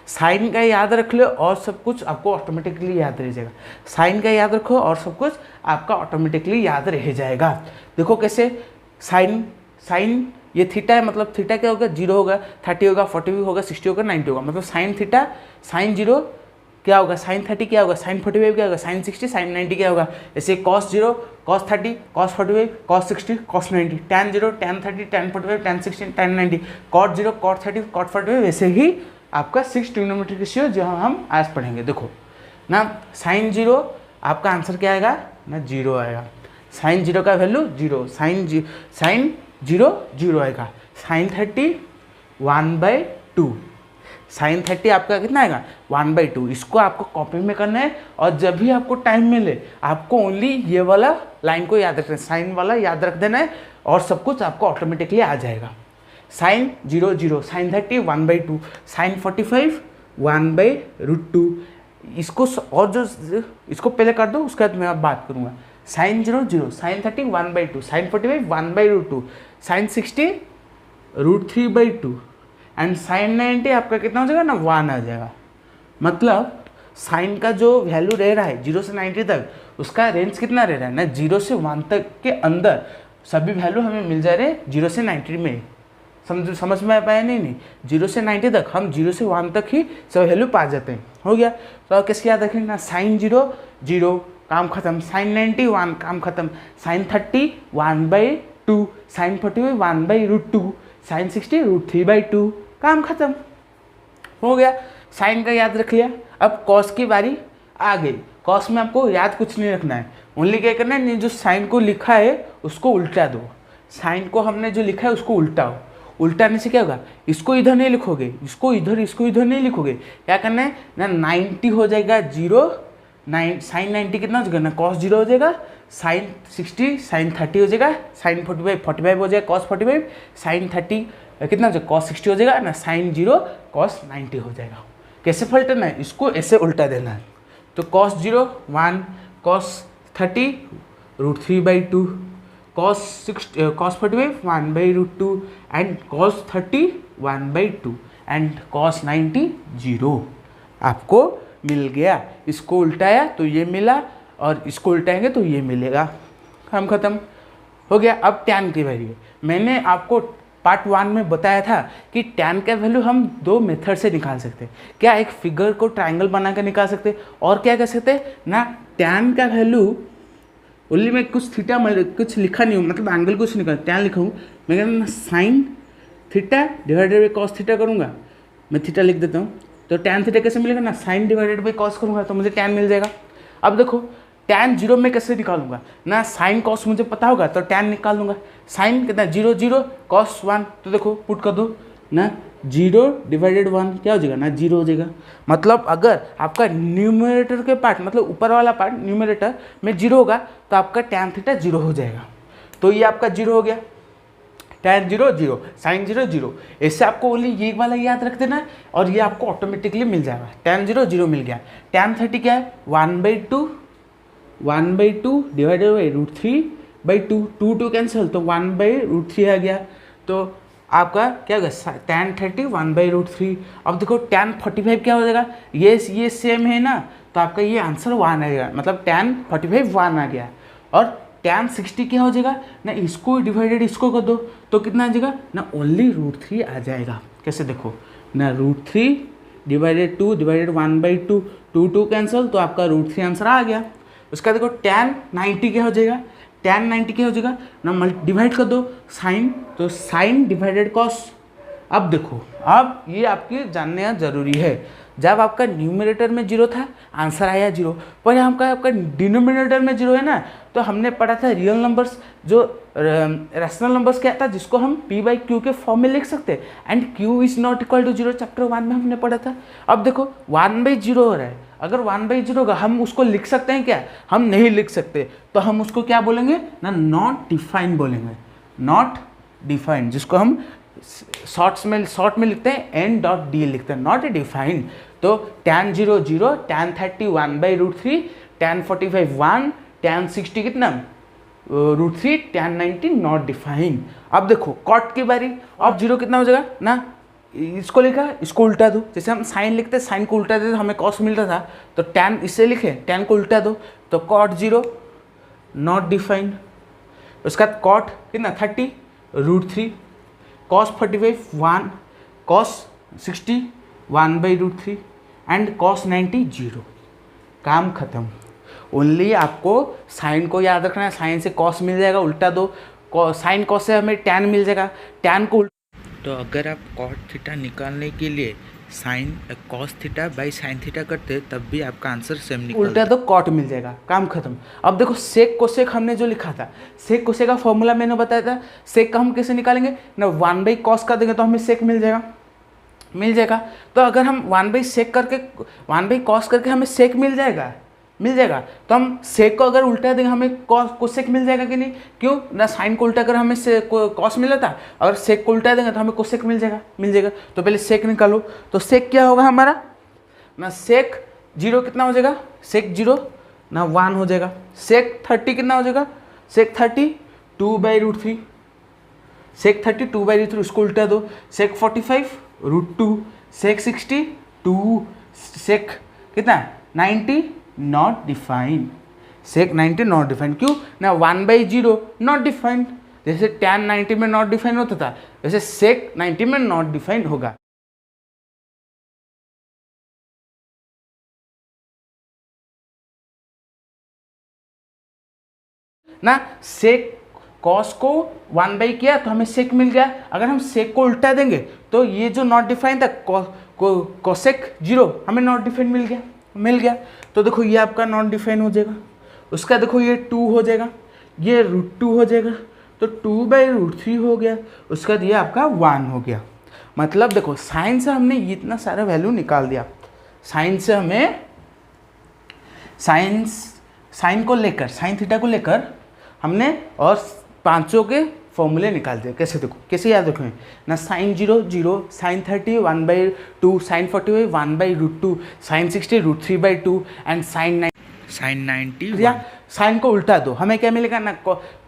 साइन का याद रख लो और सब कुछ आपको ऑटोमेटिकली याद रह जाएगा। साइन का याद रखो और सब कुछ आपका ऑटोमेटिकली याद रह जाएगा। देखो कैसे, साइन ये थीटा है, मतलब थीटा क्या होगा, 0 होगा, 30 होगा, 40 होगा, 60 होगा, 90 होगा, मतलब साइन थीटा, साइन 0 क्या होगा, साइन 30 क्या होगा, साइन 45 क्या होगा, साइन 60, साइन 90 क्या होगा। ऐसे cos 0, cos 30, cos 45, cos 60, cos 90, tan 0, tan 30, tan 45, tan 60, tan 90, cot 0, cot 30, cot 45। वैसे ही आपका 6 ट्रिग्नोमेट्रिक रेशियो जो हम आज पढ़ेंगे। देखो ना, साइन 0 आपका आंसर क्या आएगा ना, 0 आएगा। साइन 0 का वैल्यू 0, साइन 0 0 आएगा। साइन 30 1/2, साइन 30 आपका कितना आएगा 1/2। इसको आपको कॉपी में करना है, और जब भी आपको टाइम मिले आपको ओनली ये वाला लाइन को याद रखना है, साइन वाला याद रख देना है, और सब कुछ आपको ऑटोमेटिकली आ जाएगा। Sine 0 0, sine 30 1/2, sine 45 1/√2। इसको और जो इसको पहले कर दो, उसके बाद मैं अब बात करूँगा। Sine 0 0, sine 30 1/2, sine 45 1/√2, sine 60 √3/2, and sine 90 आपका कितना हो जाएगा ना, 1 आ जाएगा। मतलब साइन का जो वैल्यू रह रहा है 0 से 90 तक, उसका रेंज कितना रह रहा है ना, 0 से 1 तक के अंदर सभी वैल्यू हमें मिल जा रहे हैं 0 से 90 में। समझ में आ पाया नहीं, 0 से 90 तक हम 0 से 1 तक ही सब वैल्यू पा जाते हैं। हो गया। तो अब कैसे याद रखेंगे ना, साइन 0 0 काम खत्म, साइन 90 1 काम खत्म, साइन 30 1/2, साइन 45 1/√2, साइन 60 √3/2, काम खत्म हो गया। साइन का याद रख लिया। अब कॉस की बारी आ गई। कॉस में आपको याद कुछ नहीं रखना है, ओनली क्या करना है, जो साइन को लिखा है उसको उल्टा दो, साइन को हमने जो लिखा है उसको उल्टाओ। उल्टाने से क्या होगा, इसको इधर नहीं लिखोगे, इसको इधर नहीं लिखोगे, क्या करना है ना, 90 हो जाएगा 0, साइन 90 कितना हो जाएगा ना, कॉस 0 हो जाएगा, साइन 60 साइन 30 हो जाएगा, साइन 45 हो जाएगा, कॉस 45, साइन 30 कितना हो जाएगा, कॉस 60 हो जाएगा ना, साइन 0 कॉस 90 हो जाएगा। कैसे पलटना है, इसको ऐसे उल्टा देना है। तो cos 0 1, cos 30 √3/2, cos 45 1/√2 and cos 30 1/2 and cos 90 0 आपको मिल गया। इसको उल्टाया तो ये मिला और इसको उल्टाएंगे तो ये मिलेगा। काम खत्म हो गया। अब टैन की वैल्यू मैंने आपको पार्ट 1 में बताया था कि टैन का वैल्यू हम 2 मेथड से निकाल सकते हैं। क्या, एक फिगर को ट्रायंगल बनाकर निकाल सकते हैं, और क्या कर सकते हैं ना, टैन का वैल्यू ओनली मैं कुछ थीटा कुछ लिखा नहीं हूँ, मतलब एंगल कुछ नहीं करता, टैन लिखा हूँ मैं, कहना sine theta divided by cos theta करूँगा, मैं थीटा लिख देता हूँ। तो टैन थीटा कैसे मिलेगा ना, साइन डिवाइडेड बाई कॉस करूँगा तो मुझे टैन मिल जाएगा। अब देखो टैन 0 में कैसे निकालूंगा ना, साइन कॉस मुझे पता होगा तो टैन निकाल लूँगा। साइन कितना 0 0 कॉस 1, तो देखो पुट कर दो ना, 0 डिवाइडेड 1 क्या हो जाएगा ना, 0 हो जाएगा। मतलब अगर आपका न्यूमरेटर के पार्ट, मतलब ऊपर वाला पार्ट न्यूमरेटर में 0 होगा तो आपका टैन थीटा 0 हो जाएगा। तो ये आपका 0 हो गया, टैन 0 0, साइन 0 0। ऐसे आपको ओनली ये वाला याद रख देना और ये आपको ऑटोमेटिकली मिल जाएगा। टैन 0 0 मिल गया। टैन 30 क्या है, 1/2 डिवाइडेड बाई √3/2, 2 कैंसिल तो 1/√3 आ गया। तो आपका क्या होगा, टैन 30 1/√3। अब देखो टैन 45 क्या हो जाएगा, ये सेम है ना, तो आपका ये आंसर 1 आएगा, मतलब टैन 45 1 आ गया। और टैन 60 क्या हो जाएगा ना, इसको डिवाइडेड इसको कर दो तो कितना आ जाएगा ना, ओनली √3 आ जाएगा। कैसे देखो ना, √3 डिवाइडेड 2 डिवाइडेड 1/2, 2 कैंसिल तो आपका √3 आंसर आ गया। उसका देखो टैन 90 क्या हो जाएगा, टैन 90 क्या हो जाएगा ना, डिवाइड कर दो साइन, तो साइन डिवाइडेड कॉस। अब देखो, अब ये आपके जानना जरूरी है, जब आपका न्यूमरेटर में 0 था आंसर आया 0, पर यहाँ आपका डिनोमिनेटर में 0 है ना, तो हमने पढ़ा था रियल नंबर्स, जो रैशनल नंबर्स क्या था, जिसको हम p/q के फॉर्म में लिख सकते हैं, and q is not equal to 0 chapter 1 में हमने पढ़ा था। अब देखो 1/0 हो रहा है, अगर 1/0 होगा हम उसको लिख सकते हैं क्या, हम नहीं लिख सकते, तो हम उसको क्या बोलेंगे ना, नॉट डिफाइंड बोलेंगे, नॉट डिफाइंड, जिसको हम शॉर्ट में लिखते हैं n.d लिखते हैं, नॉट डिफाइंड। तो टैन 0 0, टैन 30 1/√3, टैन 45 1, टैन 60 कितना √3, टैन 90 नॉट डिफाइंड। अब देखो कॉट की बारी, अब 0 कितना हो जाएगा ना, इसको लिखा इसको उल्टा दो, जैसे हम साइन लिखते हैं, साइन को उल्टा देते हमें कॉस मिलता था, तो टैन इससे लिखे, टैन को उल्टा दो तो कॉट 0 नॉट डिफाइंड। उसका कॉट कितना 30 √3, कॉस 45 1, कॉस 60 1/√3 एंड कॉस 90 0। काम खत्म। ओनली आपको साइन को याद रखना है, साइन से कॉस मिल जाएगा, उल्टा दो, साइन कॉस से हमें टैन मिल जाएगा, टैन को तो अगर आप कॉट थीटा निकालने के लिए sine cos theta by sine theta करते हैं तब भी आपका आंसर सेम निकलता है, उल्टा तो कॉट मिल जाएगा। काम खत्म। अब देखो सेक कोसेक हमने जो लिखा था, सेक कोसेक का फॉर्मूला मैंने बताया था, सेक का हम कैसे निकालेंगे ना, 1/cos कर देंगे तो हमें सेक मिल जाएगा। तो अगर हम 1/cos करके हमें सेक मिल जाएगा, तो हम सेक को अगर उल्टा देंगे हमें कोसेक मिल जाएगा कि नहीं, क्यों ना, साइन को उल्टा कर हमें कॉस मिला था, अगर सेक को उल्टा देंगे तो हमें कोसेक मिल जाएगा। तो पहले सेक निकालो, तो सेक क्या होगा हमारा ना, सेक 0 कितना हो जाएगा, सेक 0 ना 1 हो जाएगा। सेक 30 कितना हो जाएगा, सेक 30 2/√3, सेक 30 2/√3, उसको उल्टा दो, सेक 45 √2, सेक 60 2, सेक कितना 90 not defined, sec 90 not defined. क्यों ना, 1/0 नॉट डिफाइंड, जैसे टैन 90 में नॉट डिफाइंड होता था वैसे सेक 90 में नॉट डिफाइंड होगा। ना सेक कॉस को 1/ किया तो हमें सेक मिल गया, अगर हम सेक को उल्टा देंगे तो ये जो नॉट डिफाइंड था कोसेक 0 हमें नॉट डिफाइंड मिल गया। तो देखो ये आपका नॉट डिफाइंड हो जाएगा। उसका देखो ये 2 हो जाएगा, ये √2 हो जाएगा, तो 2/√3 हो गया, उसका दिया आपका 1 हो गया। मतलब देखो साइन से हमने इतना सारा वैल्यू निकाल दिया, साइन से हमें साइन को लेकर, साइन थीटा को लेकर हमने और पांचों के फॉर्मूले निकाल दिए। कैसे देखो, कैसे याद रखें ना, sin 0 0, sin 30 1/2, sin 45 1/√2, sin 60 √3/2 and sin 90 या साइन को उल्टा दो, हमें क्या मिलेगा ना,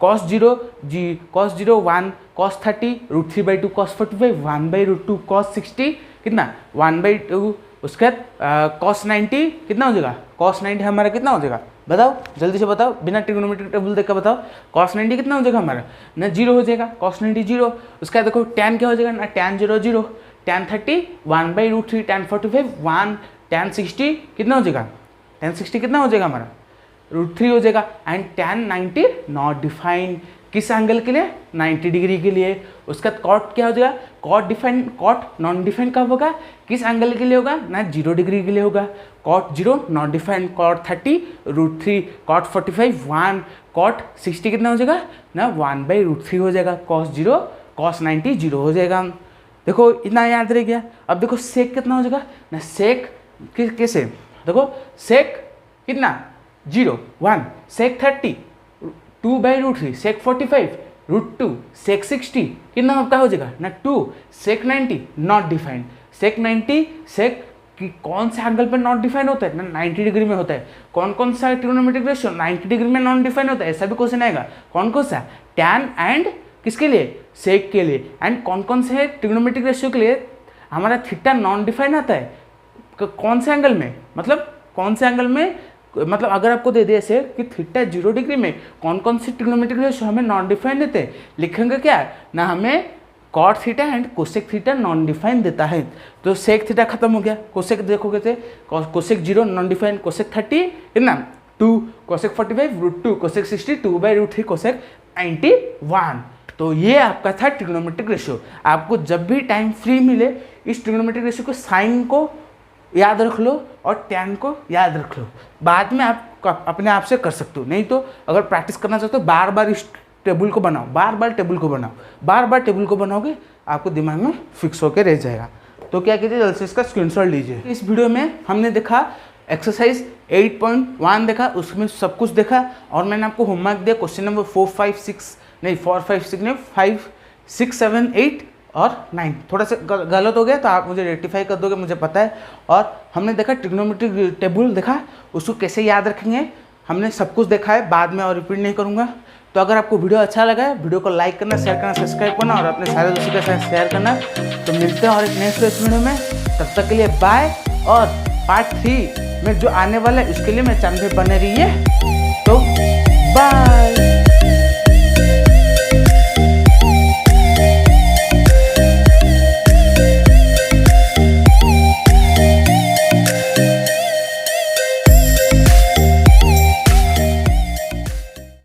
cos 0 1, cos 30 √3/2, cos 45 1/√2, cos 60 कितना 1/2, उसके बाद cos 90 कितना हो जाएगा, cos 90 हमारा कितना हो जाएगा, बताओ जल्दी से बताओ, बिना ट्रिग्नोमेट्रिक टेबल देख कर बताओ, cos 90 कितना हो जाएगा हमारा ना, 0 हो जाएगा, cos 90 0। उसका देखो tan क्या हो जाएगा ना, tan 0 0, tan 30 1/√3, tan 45 1, tan 60 कितना हो जाएगा, tan 60 कितना हो जाएगा हमारा √3 हो जाएगा, एंड tan 90 नॉट डिफाइंड, किस एंगल के लिए, 90 डिग्री के लिए। उसका कॉट क्या हो जाएगा, cot define, cot non define कब होगा, किस एंगल के लिए होगा ना, 0 डिग्री के लिए होगा, cot 0 not define, cot 30 √3, cot 45 1, cot 60 कितना हो जाएगा ना 1/√3 हो जाएगा, cos 0 cos 90 0 हो जाएगा। देखो इतना याद रह गया। अब देखो सेक कितना हो जाएगा ना, सेक कैसे देखो, सेक कितना 0 1, सेक 30 2/√3, सेक 45 √2, सेक 60 कितना आपका हो जाएगा ना 2, सेक 90 नॉट डिफाइंड, सेक 90 सेक कि कौन से एंगल पे नॉट डिफाइन होता है ना, 90 डिग्री में होता है। कौन कौन सा ट्रिग्नोमेट्रिक रेशियो 90 डिग्री में नॉन डिफाइन होता है, ऐसा भी क्वेश्चन आएगा। कौन कौन सा, टैन एंड किसके लिए, सेक के लिए। एंड कौन कौन से ट्रिग्नोमेट्रिक रेशियो के लिए हमारा थीटा नॉन डिफाइन आता है, कौन से एंगल में, मतलब कौन से एंगल में, मतलब अगर आपको दे दे ऐसे कि थीटा 0 डिग्री में कौन कौन सी ट्रिग्नोमेट्रिक रेशियो हमें नॉन डिफाइन देते हैं, लिखेंगे क्या ना, हमें cot theta and cosec theta non define देता है। तो सेक थीटा खत्म हो गया, कोसेक देखोगे थे, कोसेक 0 नॉन डिफाइन, कोसेक 30 कितना 2, कोसेक 45 √2, कोसेक 60 2/√3, कोसेक 91। तो ये आपका था ट्रिग्नोमेट्रिक रेशियो। आपको जब भी टाइम फ्री मिले इस ट्रिग्नोमेट्रिक रेशियो को, साइन को याद रख लो और टैन को याद रख लो, बाद में आप अपने आप से कर सकते हो। नहीं तो अगर प्रैक्टिस करना चाहते हो बार बार इस टेबल को बनाओ, बार बार टेबल को बनाओ, बार बार टेबल को बनाओगे आपको दिमाग में फिक्स होकर रह जाएगा। तो क्या कीजिए, जल्दी से इसका स्क्रीनशॉट लीजिए। इस वीडियो में हमने देखा एक्सरसाइज 8.1 देखा, उसमें सब कुछ देखा, और मैंने आपको होमवर्क दिया क्वेश्चन नंबर 4 5 6 नहीं 4 5 6 नहीं 5 6 7 8 और 9 थोड़ा सा गलत हो गया तो आप मुझे रेक्टिफाई कर दोगे, मुझे पता है। और हमने देखा ट्रिग्नोमेट्रिक टेबल देखा, उसको कैसे याद रखेंगे, हमने सब कुछ देखा है, बाद में और रिपीट नहीं करूँगा। तो अगर आपको वीडियो अच्छा लगा है, वीडियो को लाइक करना, शेयर करना, सब्सक्राइब करना और अपने सारे दोस्तों के साथ शेयर करना। तो मिलते हैं और एक नेक्स्ट वीडियो में, तब तक के लिए बाय। और पार्ट 3 में जो आने वाला है उसके लिए मेरे चैनल पे बने रहिए। तो बाय।